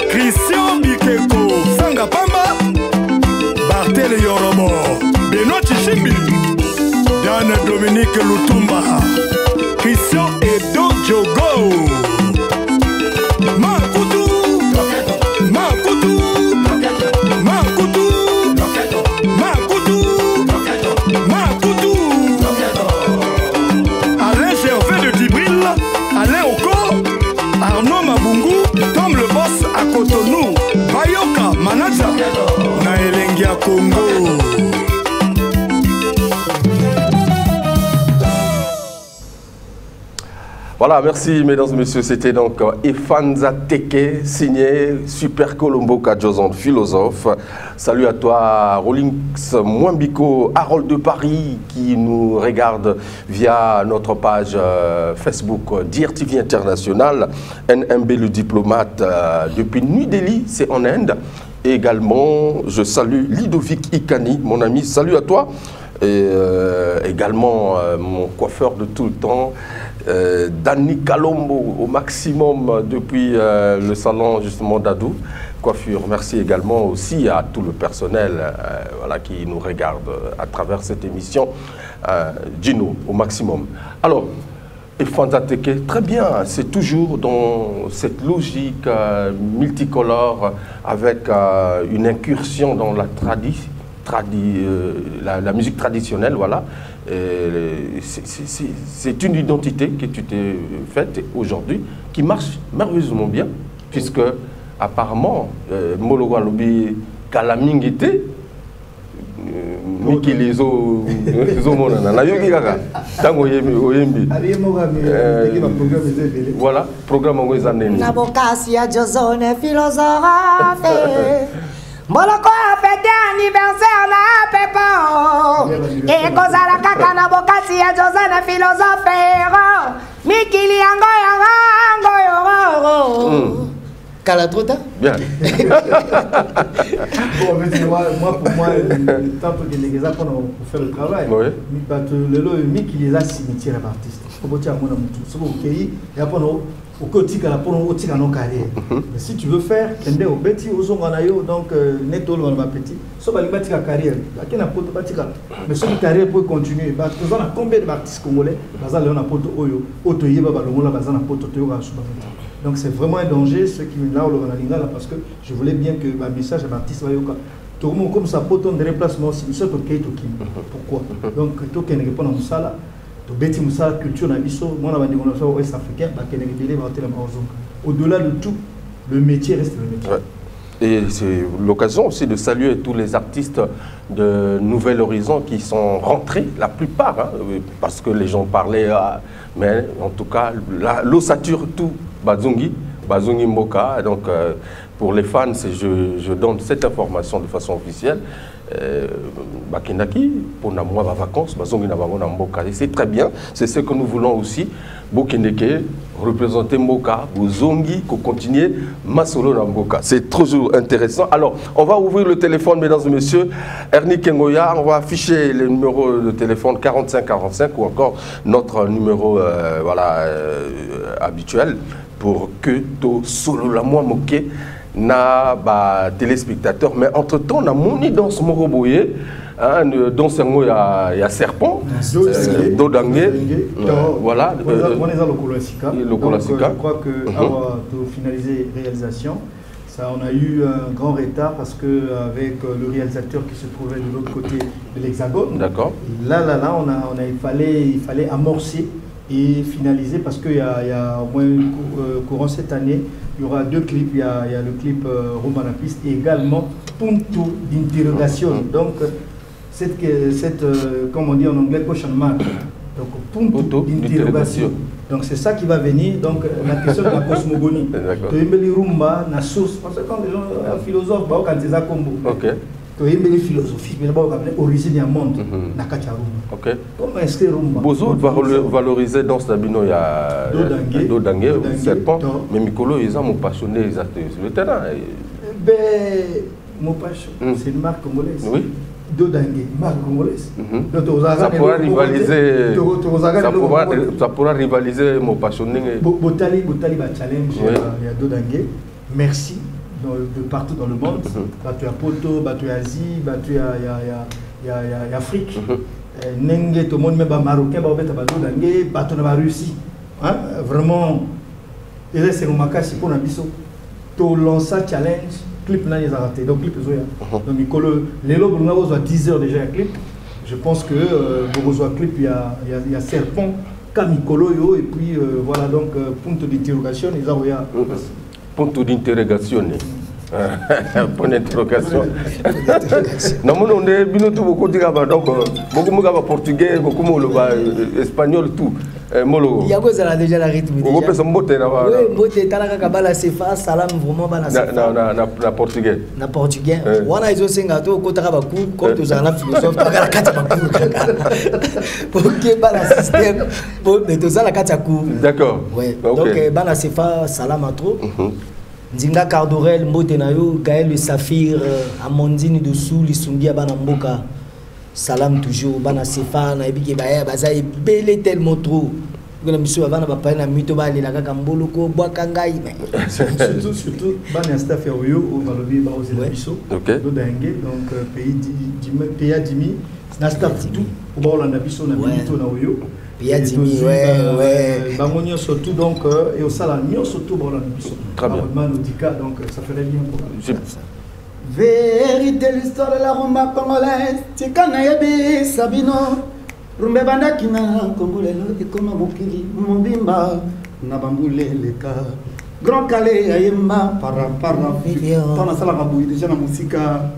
Christian Bikeko Sanga Pamba Bartele Yorobo Benoît Chichimbi Diane Dominique Lutumba Christian Edo Diogo Makutu Makutu Makutu Makutu Makutu Alain Gervais de Dibril Alain Oko Arnaud Mabungu Tom le boss à Cotonou Bayoka Manaja Na Elengia Congo. Voilà, merci mesdames et messieurs, c'était donc Efanza Teke, signé Super Colombo Kadjozan, philosophe. Salut à toi Rolings Mwambiko, Harold de Paris qui nous regarde via notre page Facebook Dear TV International, NMB le diplomate depuis New Delhi, c'est en Inde. Et également, je salue Ludovic Ikani, mon ami, salut à toi. Et également mon coiffeur de tout le temps, Danny Kalombo au maximum depuis le salon justement d'Adou Coiffure. Merci également aussi à tout le personnel voilà, qui nous regarde à travers cette émission. Gino au maximum. Alors, Efanza Teke, très bien, c'est toujours dans cette logique multicolore avec une incursion dans la la musique traditionnelle, voilà. C'est une identité que tu t'es faite aujourd'hui qui marche merveilleusement bien, puisque apparemment, Mologo Alobi Kalamingite, Miki Lizo Monana, na yogi kaka, tango oyembi. Voilà, programme en Wezanene. Nabokasia Josone philosophe. Moloko fête anniversaire na pepo. Et kozala kaka nabokasia Josone philosophe. Mikili yango yango. Calatrota? Bien. Bon, moi, pour moi, tant que les gens pour faire le travail, oui. Le lot, qui les a cimetière d'artistes. Faut dire à mon amour, c'est bon, ok, et après, au quotidien, pour nos carrières. Mais si tu veux faire, au petit, aux onganayo, donc, netto, on va petit, sauf à la carrière. Mais cette carrière peut continuer. Parce que nous avons combien d'artistes congolais, on a poto oyo, otoyeba, balongola, bazana poto toyo, donc c'est vraiment un danger ce qui là parce que je voulais bien que ma message à l'artiste tout le monde comme ça peut de remplacement aussi c'est ok pourquoi donc tout qui ne répond à ça là to beti musala culture na biso moi na bandeko ouest africain ba kene belé ba tela mazonga au-delà de tout le métier reste le métier. Ouais. Et c'est l'occasion aussi de saluer tous les artistes de Nouvel Horizon qui sont rentrés, la plupart, hein, parce que les gens parlaient, mais en tout cas, l'ossature tout, Bazungi Mboka. Donc, pour les fans, je donne cette information de façon officielle. Bakindaki, pour na mois de vacances, Bazungi na bango na Mboka. C'est très bien, c'est ce que nous voulons aussi. Bokindeke, représenter Mboka, Bozongi, qu'on continue Masolo na Mboka. C'est toujours intéressant. Alors, on va ouvrir le téléphone, mesdames et messieurs. Ernie Kengoya, on va afficher le numéro de téléphone 4545 ou encore notre numéro habituel pour que to solo la moi moqué na ba téléspectateurs. Mais entre-temps, on a moni dans ce moroboye. Dans ce mot, il y a Serpent, Dodangé, voilà. On est dans le Colosika. Je crois que pour finaliser la réalisation, ça, on a eu un grand retard parce qu'avec le réalisateur qui se trouvait de l'autre côté de l'Hexagone, là, il fallait amorcer et finaliser parce qu'il y a au moins courant cette année, il y aura 2 clips. Il y a le clip Rumba na piste et également Punto d'interrogation. Donc, comme on dit en anglais, question mark. Donc, punto d'interrogation. Donc, c'est ça qui va venir. Donc, la question de la cosmogonie. Tu aimes les rumba, la source. Parce que quand les gens, philosophes, quand ils ont combo. Tu aimes les philosophies, mais d'abord, origine du monde, na kacha rumba. Comment est-ce que rumba? Bozo va valoriser dans ce tabino, il y a Dodangé, Serpent, mais Mikolo, ils ont passionné sur le terrain. Ben, mon passion, c'est une marque congolaise. Oui. Dodangé, marque congolaise. Ça pourra rivaliser mon passionné. Botali va challenge, il y a Dodangé. Merci de partout dans le monde. Tu as Poto, tu as Asie, tu as Afrique. Nenge, tout le monde, même Marocain, Dodangé, tu as Russie. Vraiment, c'est un macasse pour Nabiso. Tu lances challenge. Clip là, ils ont raté. Donc, clip, donc, les lobes, on a 10 heures déjà un clip. Je pense que pour un clip, il y a Serpent, Kamikolo, et puis voilà, donc, punto d'interrogation, ils ont punto d'interrogation. Point d'interrogation. Non, on est beaucoup de portugais, beaucoup de espagnol, tout. Il y a déjà la rythme. On peut se monter là-bas. Oui, monter Talaka Sefa, salam vraiment na portugais. Na portugais. On a iso sengato kotaka baku comme tous en philosophe la kata baku. Pour que bala système pour mais tous la kata ku. D'accord. Ouais. Donc bala Sefa salam à trop. Nzinga Cardorel Mbotenayo, Gaël le Saphir, Amandine Dessous, Lissungi Bana Mboka. Salam toujours, Bana Sefa, Naibiki Baye, Bazaï, Belé tellement trop. ngona miso avana ba pa na mito ba lela kaka mbuluko bwaka ngai mais surtout bana staff ya oyo au Malobi ba aux biso do dangue donc pays Dimi na staff tout ba olanda biso na mito na oyo pays Dimi ouais bangonio surtout donc et au sala nyo surtout ba olanda biso très bien manodika donc ça ferait bien pour vérité l'histoire de la rumba congolaise tikana yebi sabino rumbe bandaki na kongolelo ekoma mokili mobimba na bambuleleka grand calais ayemba para tona sala kabuyi déjà na musika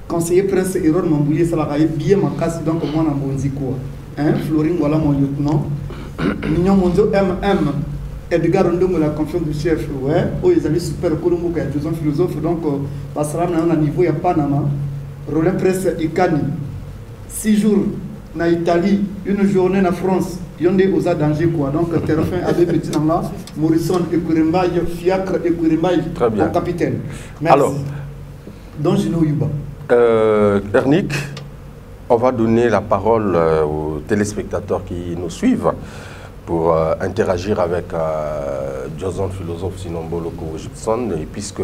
conseiller prince Error Mambouye sala ka bien makasi donc moi na bonzi quoi hein Florin voilà mon lieutenant mignon monzo MM Edgar Ndongo la confiance du chef ouais oh ils allaient super kolombo ka deux ans philosophe donc passera na niveau ya Panama Roland Presse Ikani 6 jours na Italie, une journée na France, yonde aux danger quoi. Donc terrain avec petit là, Morrison et Kurimbaï, Fiacre et Kurimbaï, mon capitaine. Merci. Alors, donc je n'ai pas. Ernick, on va donner la parole aux téléspectateurs qui nous suivent pour interagir avec Joson Philosophe Sinomboloko Gibson, et puisque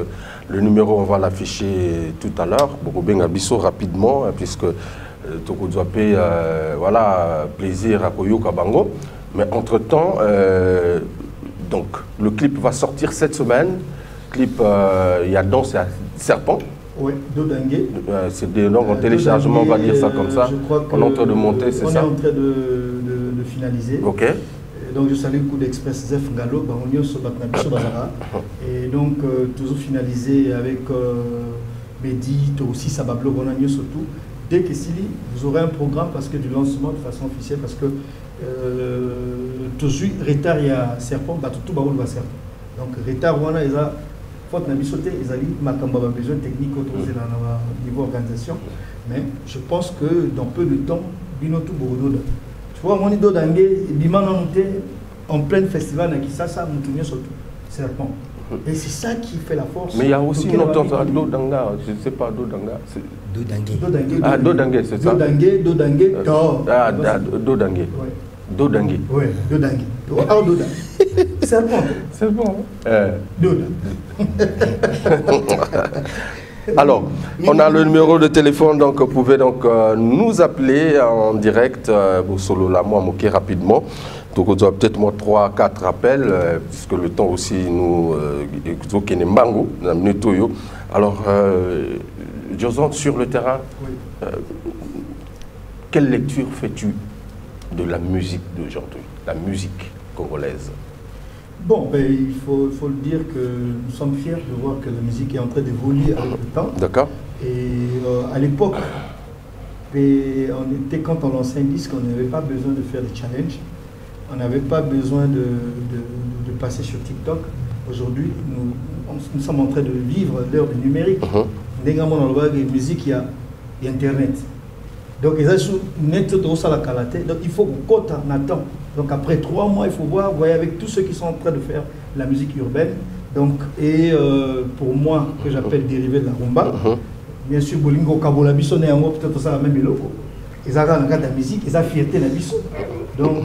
le numéro on va l'afficher tout à l'heure, Bokobenga Bisso rapidement, puisque Toko Dwapé, voilà, plaisir à Koyo Kabango. Mais entre-temps, donc, le clip va sortir cette semaine. Clip, il y a Danse et Serpent. Oui, Dodangue. C'est des noms en téléchargement, on va dire ça comme ça. On est en train de monter, c'est ça? On est en train de finaliser. Ok. Donc je salue le coup d'Express Zef Ngalo, et donc toujours finalisé avec Mehdi, aussi Sabablo, Bonagno surtout. Dès que Sili, vous aurez un programme parce que du lancement de façon officielle, parce que toujours retard il y a Serpent, tout baoul va Serpent. Donc retard on a faute n'a sauté, ils allaient macamba besoin technique autorisé dans le niveau organisation, mais je pense que dans peu de temps, binotou bodo. Tu vois, mon idole d'Angé, Biman en plein festival, ça, nous surtout Serpent. Et c'est ça qui fait la force. Mais il y a aussi une autre Dodanga, je ne sais pas Dodanga. Dodangue. Ah, Dodangue, c'est ça? Dodangue, Ah, Dodangue. Dodangue. Oui, Dodangue. Ah, Dodangue. Serpent. C'est bon. Dodangue. Alors, on a le numéro de téléphone, donc vous pouvez donc nous appeler en direct, solo la moi moquer rapidement. Donc on doit peut-être moi 3-4 appels, puisque le temps aussi nous alors, Joson, sur le terrain, oui. Quelle lecture fais-tu de la musique d'aujourd'hui, la musique congolaise? Bon, ben, il faut le dire que nous sommes fiers de voir que la musique est en train d'évoluer avec le temps. D'accord. Et à l'époque, quand on lançait un disque, on n'avait pas besoin de faire des challenges. On n'avait pas besoin de passer sur TikTok. Aujourd'hui, nous sommes en train de vivre l'ère du numérique. Négamment dans le musique, il y a Internet. Donc, ils ont net la qualité. Donc, il faut qu'on attend. Donc, après 3 mois, il faut voir, voyez, avec tous ceux qui sont en train de faire la musique urbaine. Donc, et pour moi, que j'appelle dérivé de la rumba, bien sûr, Bolingo Kabola Bisso, peut-être ça la même loco. Ils ont la musique, ils ont fierté la Bisso. Donc,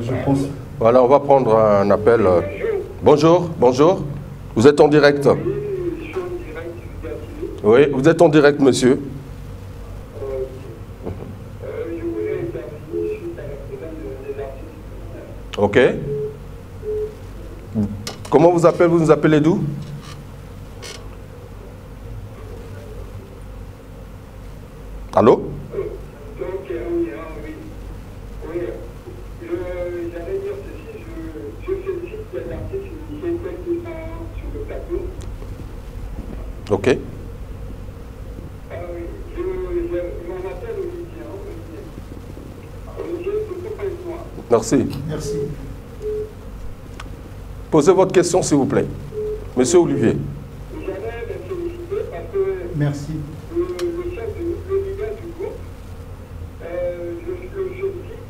je pense. Voilà, on va prendre un appel. Bonjour, bonjour. Vous êtes en direct? Oui, vous êtes en direct, monsieur. Ok. Comment vous appelez? Vous nous appelez d'où? Allô? Ok. Merci. Merci. Posez votre question, s'il vous plaît. Monsieur Olivier. Merci. Le chef le leader du groupe,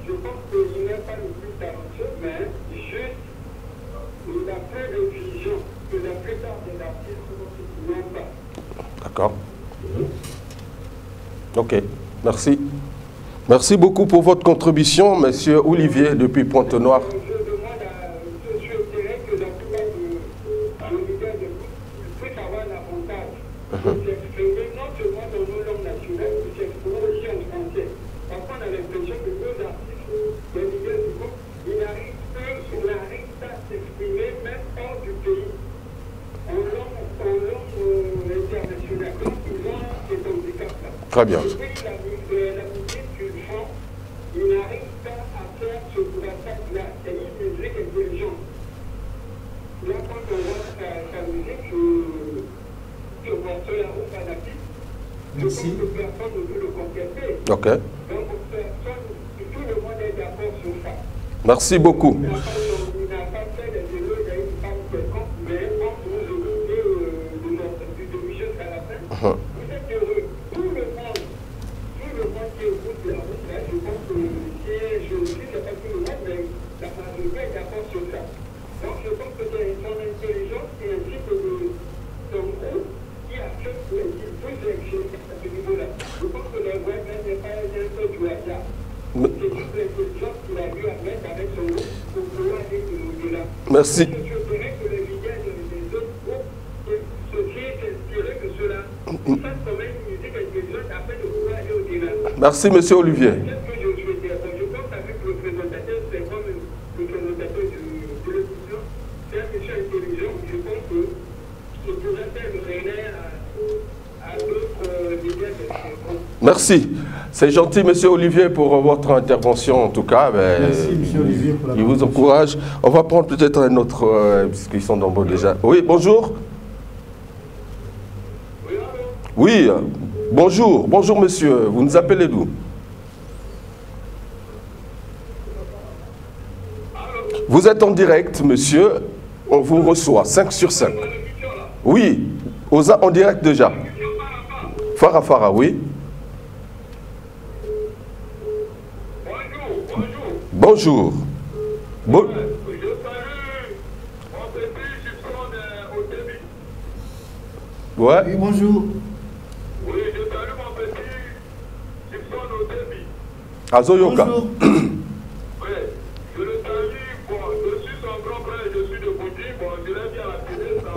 je pense qu'il n'est pas le plus talentueux, mais juste, il a plus de vision que la plupart des artistes n'ont pas. D'accord. Ok, merci. Merci beaucoup pour votre contribution, Monsieur Olivier, depuis Pointe-Noire. Très bien. Merci. Ok. Merci beaucoup. Merci. Merci, Monsieur Olivier. Merci. C'est gentil, Monsieur Olivier, pour votre intervention, en tout cas. Merci, Monsieur Olivier, pour la il vous encourage. On va prendre peut-être un autre, puisqu'ils sont nombreux déjà. Oui, bonjour. Oui, bonjour. Bonjour, monsieur. Vous nous appelez d'où? Vous êtes en direct, monsieur. On vous reçoit, 5 sur 5. Oui, en direct déjà. Farah, oui. Bonjour. Ouais. Oui, bonjour. Oui, je salue mon petit Gibson Otebi. Azoyoka. Bonjour. Oui, je le salue. Bon, je suis son grand frère, je suis de Boudi. Bon, je l'ai bien à la télé, ça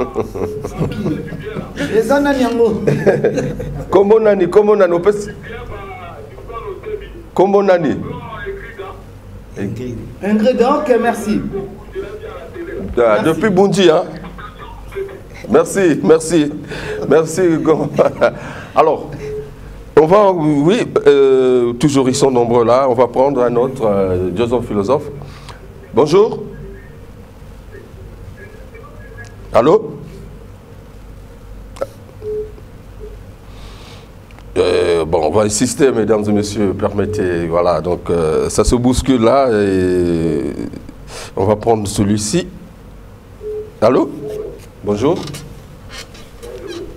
me fait du bien là. Les Ananiango. Comment nani, Bien par Gibson Otebi. comment nani? Ingrédient, ok, merci. Depuis Bundi, hein? Merci. Alors, on va, oui, toujours ils sont nombreux là. On va prendre un autre, Joseph Philosophe. Bonjour. Allô? Bon, on va insister, mesdames et messieurs, permettez, voilà, donc ça se bouscule là et on va prendre celui-ci. Allô? Bonjour.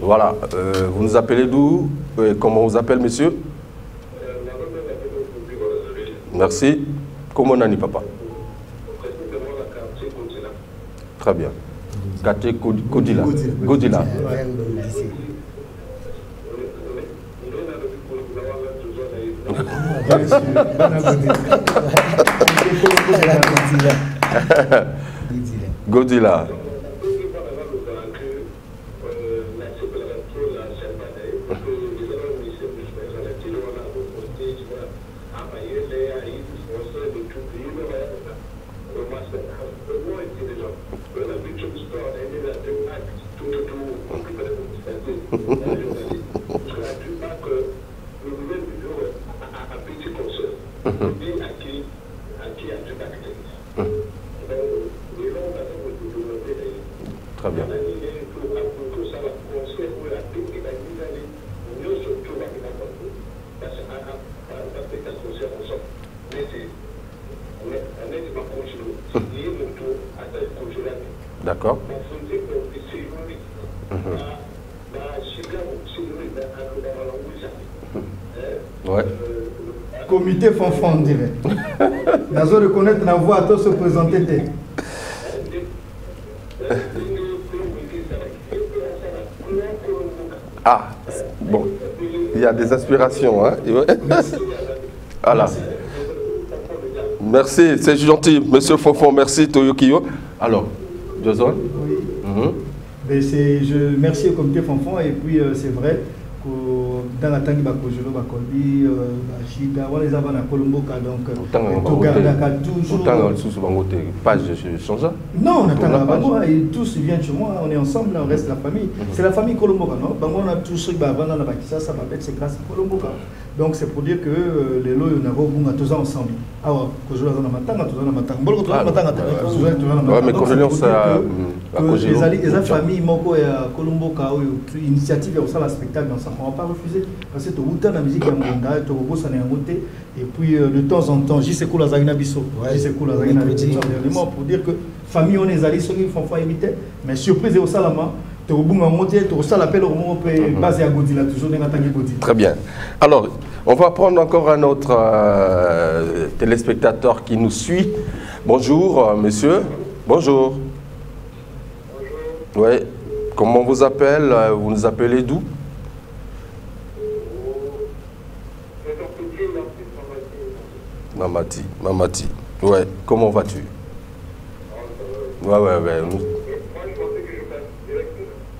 Voilà, vous nous appelez d'où? Comment on vous appelle, monsieur? Merci. Comment on a dit, papa? Très bien. Quartier Godila. Godila. Godila. Très bien. D'accord. Ouais. Comité fanfan, on dirait. Nazo reconnaître la voix à toi se présenter. Ah, bon, il y a des aspirations, hein? Voilà. Merci, c'est gentil, monsieur Fonfon, merci Toyokio. Alors, Joson? Oui. Merci au comité Fonfon, et puis c'est vrai que dans la tangi bakojolo bakobi chiga wala les avant à Colomboka, donc tout garde toujours page change. Non, on attend et tous viennent chez moi, on est ensemble, on reste la famille. C'est la famille Colomboka, non? On a tous ceux qui vont dans la Bakissa, ça va être c'est grâce à Colomboka. Donc c'est pour dire que les lois on a beaucoup tous ensemble. Ah ouais, que je dans matanga, tous dans matanga. Bon, tous dans matanga. Ouais, mais condoléances à les familles moko ya Colomboka initiative au la spectacle dans ça on va pas refuser parce que tout le temps la musique ya monda to bossa na ngote et puis de temps en temps j'y sais que la zagina biso j'y sais que la zagina dernièrement pour dire que famille on est allés ceux qui font éviter mais surprise au salama to bunga ngote to sala appel au moment basé à Godila toujours dans tangi Godila. Très bien. Alors on va prendre encore un autre téléspectateur qui nous suit. Bonjour monsieur. Bonjour. Oui. Comment on vous appelle? Vous nous appelez d'où? Mamati. Mamati. Ouais. Comment vas-tu? Ouais.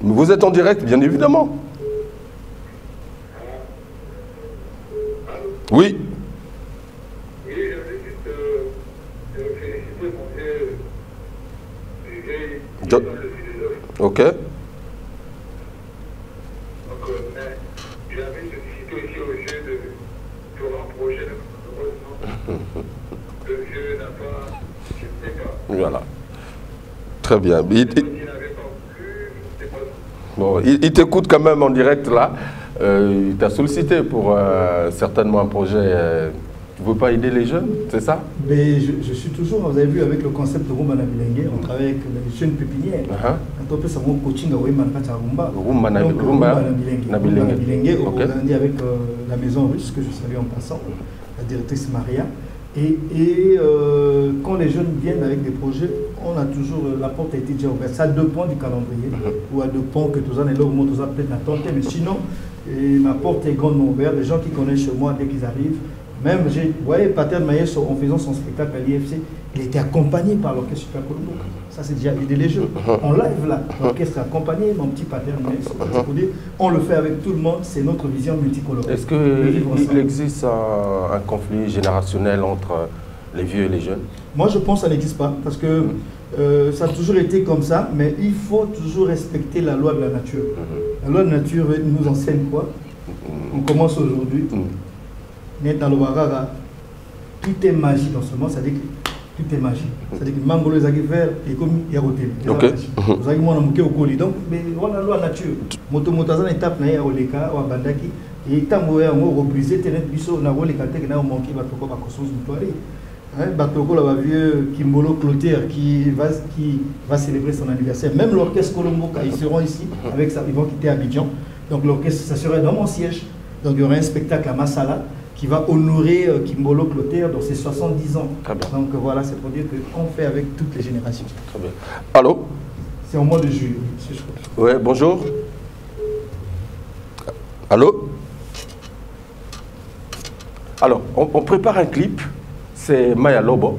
Vous êtes en direct, bien évidemment. Oui. Oui, j'avais juste félicité mon vieux. Ok. Donc, j'avais sollicité aussi au jeu de rapprocher le vieux n'a pas, je ne sais pas. Voilà. Très bien. Il t'écoute quand même en direct là. Il t'a sollicité pour certainement un projet. Tu ne veux pas aider les jeunes, c'est ça? Mais je suis toujours, vous avez vu, avec le concept de Rumba Nabilengue, on travaille avec les jeunes pépinières. On peut savoir coaching à Rumba. Rumba Nabilengue. On a avec la maison russe, que je salue en passant, la directrice Maria. Et quand les jeunes viennent avec des projets, on a toujours, la porte a été déjà ouverte. Ça dépend du calendrier, ou à dépend que tout ça n'est là, tout ça peut-être à tenter, mais sinon, ma porte est grandement ouverte. Les gens qui connaissent chez moi, dès qu'ils arrivent, même, vous voyez, Pater Maïs, en faisant son spectacle à l'IFC, il était accompagné par l'orchestre Super Colombo. Ça, c'est déjà aider les jeux. En live, là, l'orchestre est accompagné, mon petit Pater Maïs. On le fait avec tout le monde, c'est notre vision multicolore. Est-ce qu'il existe un conflit générationnel entre les vieux et les jeunes? Moi, je pense que ça n'existe pas, parce que ça a toujours été comme ça, mais il faut toujours respecter la loi de la nature. La loi de la nature nous enseigne quoi? On commence aujourd'hui. Dans le Warara, tout est magie dans ce monde, c'est-à-dire que tout est magie. C'est-à-dire que Mangolo est vert et comme il y a roté. Vous avez mon amour au colis. Donc, voilà la loi nature. Motomotazan étape na ya oleka wa bandaki et tango ya ngo rebriser tenet biso na oleka tek na manki batoko ba kosmos mutuari. Batoko la vieux Kimbolo Clotaire qui va célébrer son anniversaire. Même l'orchestre Colomboka, ils seront ici avec ça, ils vont quitter Abidjan. Donc l'orchestre, ça serait dans mon siège. Donc il y aura un spectacle à Massala qui va honorer Kimbolo Clotaire dans ses 70 ans. Donc voilà, c'est pour dire qu'on fait avec toutes les générations. Très bien. Allô? C'est au mois de juillet. Oui, bonjour. Allô? Alors, on prépare un clip. C'est Maya Lobo.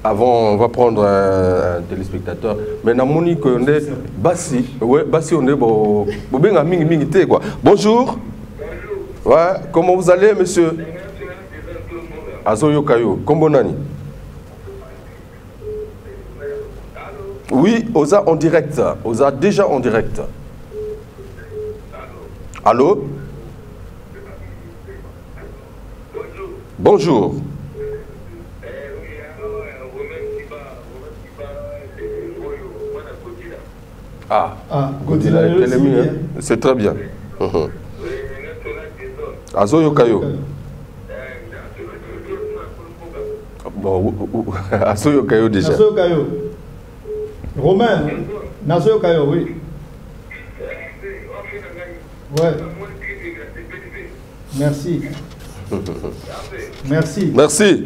Avant, on va prendre un téléspectateur. Mais dans mon on est Bassi. Oui, Bassi, on est bon. Bonjour. Ouais, comment vous allez, monsieur? Azoyo Kayo, Kombonani. Oui, Oza en direct. Oza déjà en direct. Allô? Bonjour. Godila, c'est très bien. Azoyo Kayo. Bon, Azoyo Kayo déjà. Azoyo Kayo. Romain, Azoyo Kayo, oui. Ouais. Merci. Merci. Merci.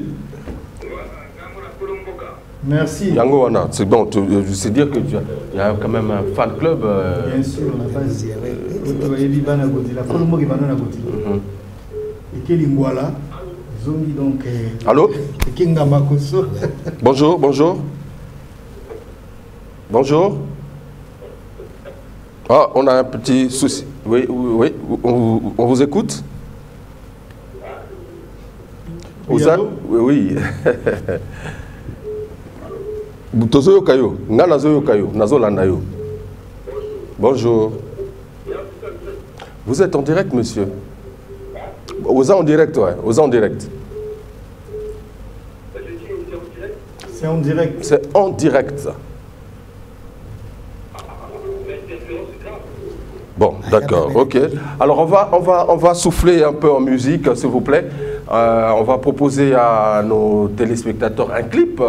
Merci. Yango Wana, c'est bon, je sais dire que il y a quand même un fan club. Bien sûr, on n'a pas dit. La Colombo qui va dans la Godila. Et Kelly Mwala, Zongi donc. Allô? Kinga Makoso. Bonjour, bonjour. Bonjour. Ah, on a un petit souci. Oui, oui, on vous écoute? Oui, oui. Tozo Kayo, Nanazo Kayo, Nazo Landayo. Bonjour. Vous êtes en direct, monsieur? Aux en direct, ouais. Aux en direct. C'est en direct. C'est en direct, ça. Bon, d'accord, ok. Alors on va souffler un peu en musique, s'il vous plaît. On va proposer à nos téléspectateurs un clip,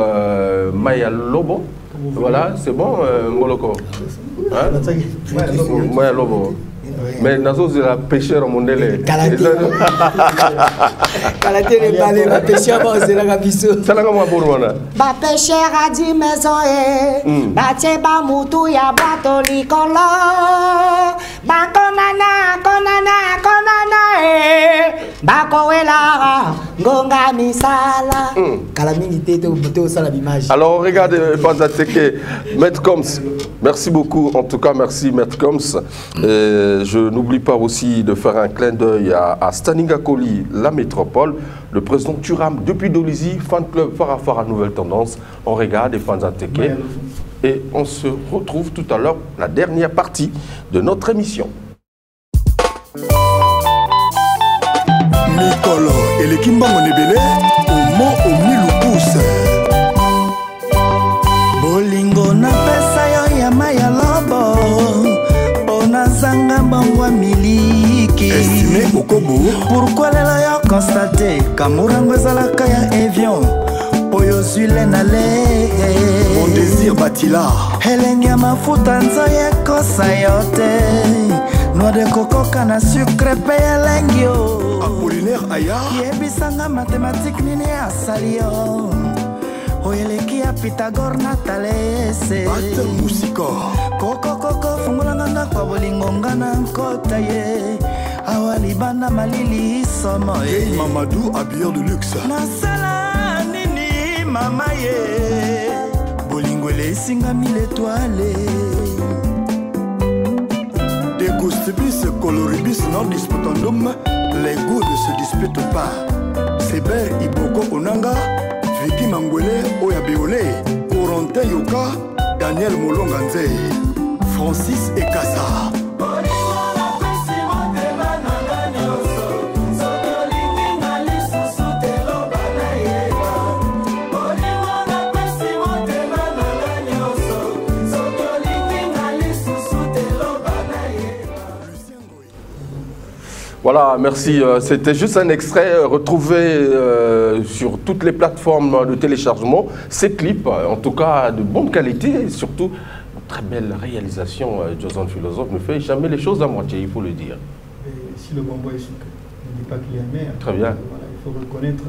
Maya Lobo. Voilà, c'est bon, Moloko. Hein? Maya Lobo. Mais Nazo, c'est la pêcheur mondele. Kalaté le balai, la pêcheur, c'est la gabisso. C'est la gamme pour moi. Ba pêcheur a dit maison ba teba mutu ya bato likolo. Ba konana ba kowela ngonga misala. Calamité to sala l'image. Alors regardez, Fanzateke, Maître Combs, merci beaucoup, en tout cas merci Maître Combs. Je n'oublie pas aussi de faire un clin d'œil à Staninga Koli, la métropole, le président Turam depuis Dolisie, fan club Farafara Nouvelle Tendance. On regarde et Fanzateke. Et on se retrouve tout à l'heure, la dernière partie de notre émission. Mikolo et les Kimbango Nebele, au mot au Miloupous. Bolingo na pesa yo ya Maya Lobo. Onazanga bangwa miliki. Estimé au Kobo. Pourquoi lelo yo constaté Kamurango ezalaka ya avion. Oyo zuile na le. Mon désir batila. Elenge ya mafuta nzoye kosa yote. Noix de coco kana sucre pe elengi yo. Apollinaire Aya. Yebisanga mathématique nini asali yo. Oyeleki ya Pythagore na talese. Bat musiko. Koko fungulanga ndako bolingo ngana nkota ye. Awa libanda malili somo ye. Hey Mamadou, habilleur de luxe. Nasala nini mama ye. Bolingo le singa 1000 étoiles. Dégustibus coloribus non disputandum. Les goûts ne se disputent pas. Seber Iboko Onanga, Vicky Mangwele Oyabeole, Corentin Yoka, Daniel Molonganze, Francis Ekassa. Voilà, merci. C'était juste un extrait retrouvé sur toutes les plateformes de téléchargement. Ces clips, en tout cas de bonne qualité, et surtout une très belle réalisation. Joson Philosophe ne fait jamais les choses à moitié, il faut le dire. Et si le bonbon est sucré, ne dit pas qu'il est amer. Très bien. Voilà, il faut reconnaître,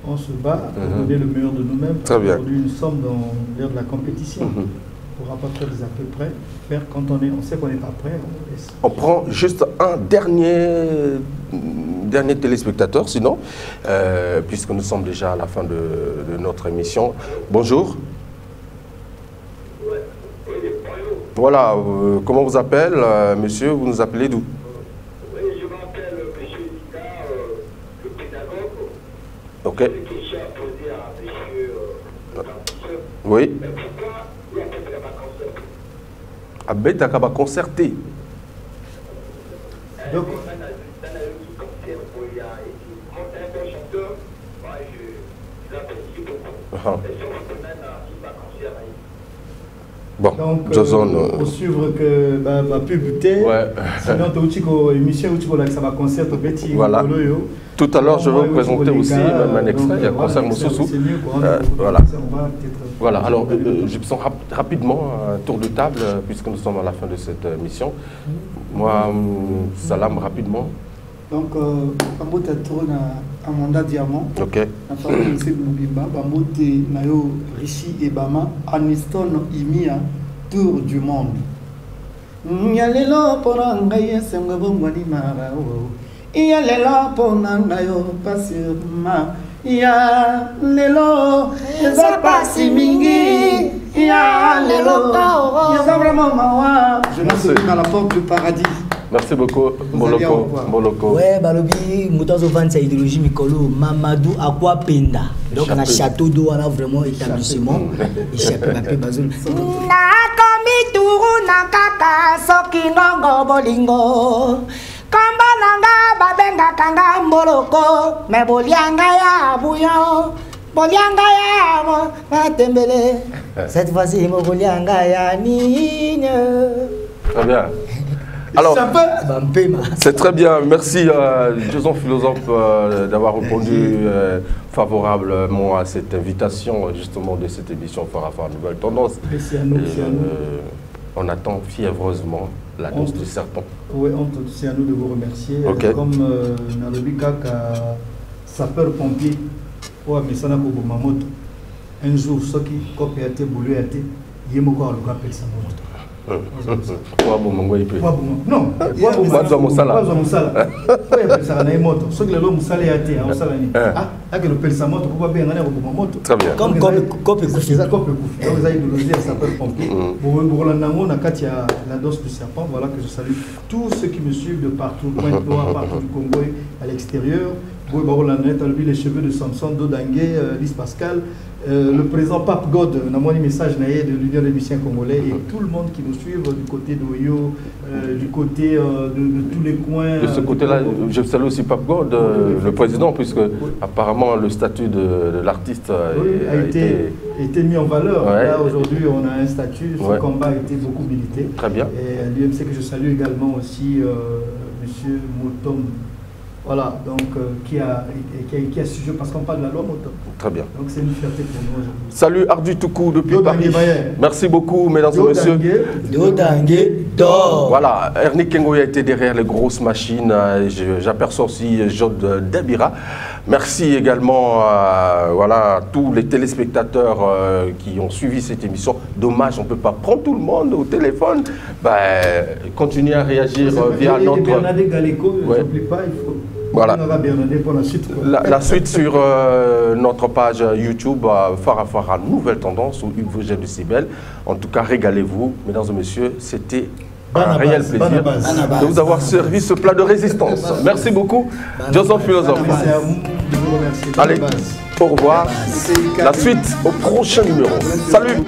on se bat pour donner le meilleur de nous-mêmes. Très bien. Aujourd'hui, nous sommes dans l'ère de la compétition. On ne pourra pas faire des à peu près. Faire quand on sait qu'on n'est pas prêt, on laisse. On prend juste un dernier téléspectateur, sinon, puisque nous sommes déjà à la fin de notre émission. Bonjour. Voilà, comment vous appelez, monsieur? Vous nous appelez d'où? Oui, je m'appelle monsieur Nika, le pédagogue. Ok. J'ai une question à poser à monsieur le professeur. Oui. Mais pourquoi il y a quelqu'un qui va concerter? Abeta Kaba concerté. Donc, bon, donc, Joson, pour suivre que ma pub t'es, ouais. sinon tu as émission où tu vas ça va concert au petit. Voilà. Tout à l'heure, je vais vous présenter aussi même un extrait. Il y a concert Moussoussou. Voilà. Voilà. Alors, je me sens rapidement un tour de table puisque nous sommes à la fin de cette mission. Moi, salam rapidement. Donc, Bambote tourne à Amanda Diamant. Ok. La famille de M. Moubimba. Bambote Nayo Rishi Ebama. Aniston Imia. Tour du monde. Nyalelo pora ngaye semga bongwani mara. iya lelo mpona na yo pasi ma iya lelo eza pasi mingi iya lelo eza vraiment mawa. Je me suis à la porte du paradis. Merci beaucoup, Moloko. Ouais, balobi, moutazo vendre sa idéologie Mikolo, Mamadou Akwa Penda. Donc on a château d'eau, on a vraiment établissement. Échappé ma paix, Bazoul. Nakomi turu na kaka soki ngongo bolingo. Kombo nanga babenga kanga Moloko, me bolianga ya buyo. Bolianga ya matembele. Cette fois-ci, mo bolianga ya nine. Très bien. Alors, c'est très bien. Merci, Jason Philosophe, d'avoir répondu favorablement à cette invitation, justement, de cette émission Farafara Nouvelle Tendance. On attend fiévreusement l'annonce du serpent. Oui, c'est à nous de vous remercier. Okay. Comme Nalobi Kaka, sapeur-pompier, pour Amesana Kobomamoto, un jour, ceux qui copient été boulé, il y a encore le appelle sa moto. Non, voilà que je salue tous ceux qui me suivent de partout, Pointe-Noire, partout du Congo à l'extérieur. Les cheveux de Samson, Dodangé, Lise Pascal, le président Pape God, on a mon message de l'Union des musiciens congolais et tout le monde qui nous suit du côté d'Oyo, du côté de tous les coins. De ce côté-là, je salue aussi Pape God, le président, puisque apparemment le statut de l'artiste a été mis en valeur. Ouais. Là aujourd'hui on a un statut, ce combat a été beaucoup milité. Très bien. Et l'UMC que je salue également aussi, monsieur Motom. Voilà, donc qui a sujet parce qu'on parle de la loi moto. Très bien. Donc c'est une fierté pour nous aujourd'hui. Salut Ardu Toukou depuis Paris. Merci beaucoup, mesdames et messieurs. Voilà, Ernie Kengoya a été derrière les grosses machines. J'aperçois aussi Jod Dabira. Merci également voilà, à tous les téléspectateurs qui ont suivi cette émission. Dommage, on ne peut pas prendre tout le monde au téléphone. Continuez à réagir via notre... Bernadette Galeco, n'oublie pas, il faut... Voilà. Pour la suite, la suite sur notre page YouTube Farafara Nouvelle Tendance ou Hugues de Cibel. En tout cas, régalez-vous, mesdames et messieurs, c'était un réel plaisir de vous avoir servi ce plat de résistance. Merci beaucoup, Jason Philosophe. Allez, au revoir. La suite au prochain numéro. Salut.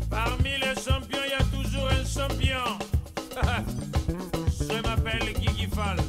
Parmi les champions, il y a toujours un champion. Je m'appelle Guigui Fall.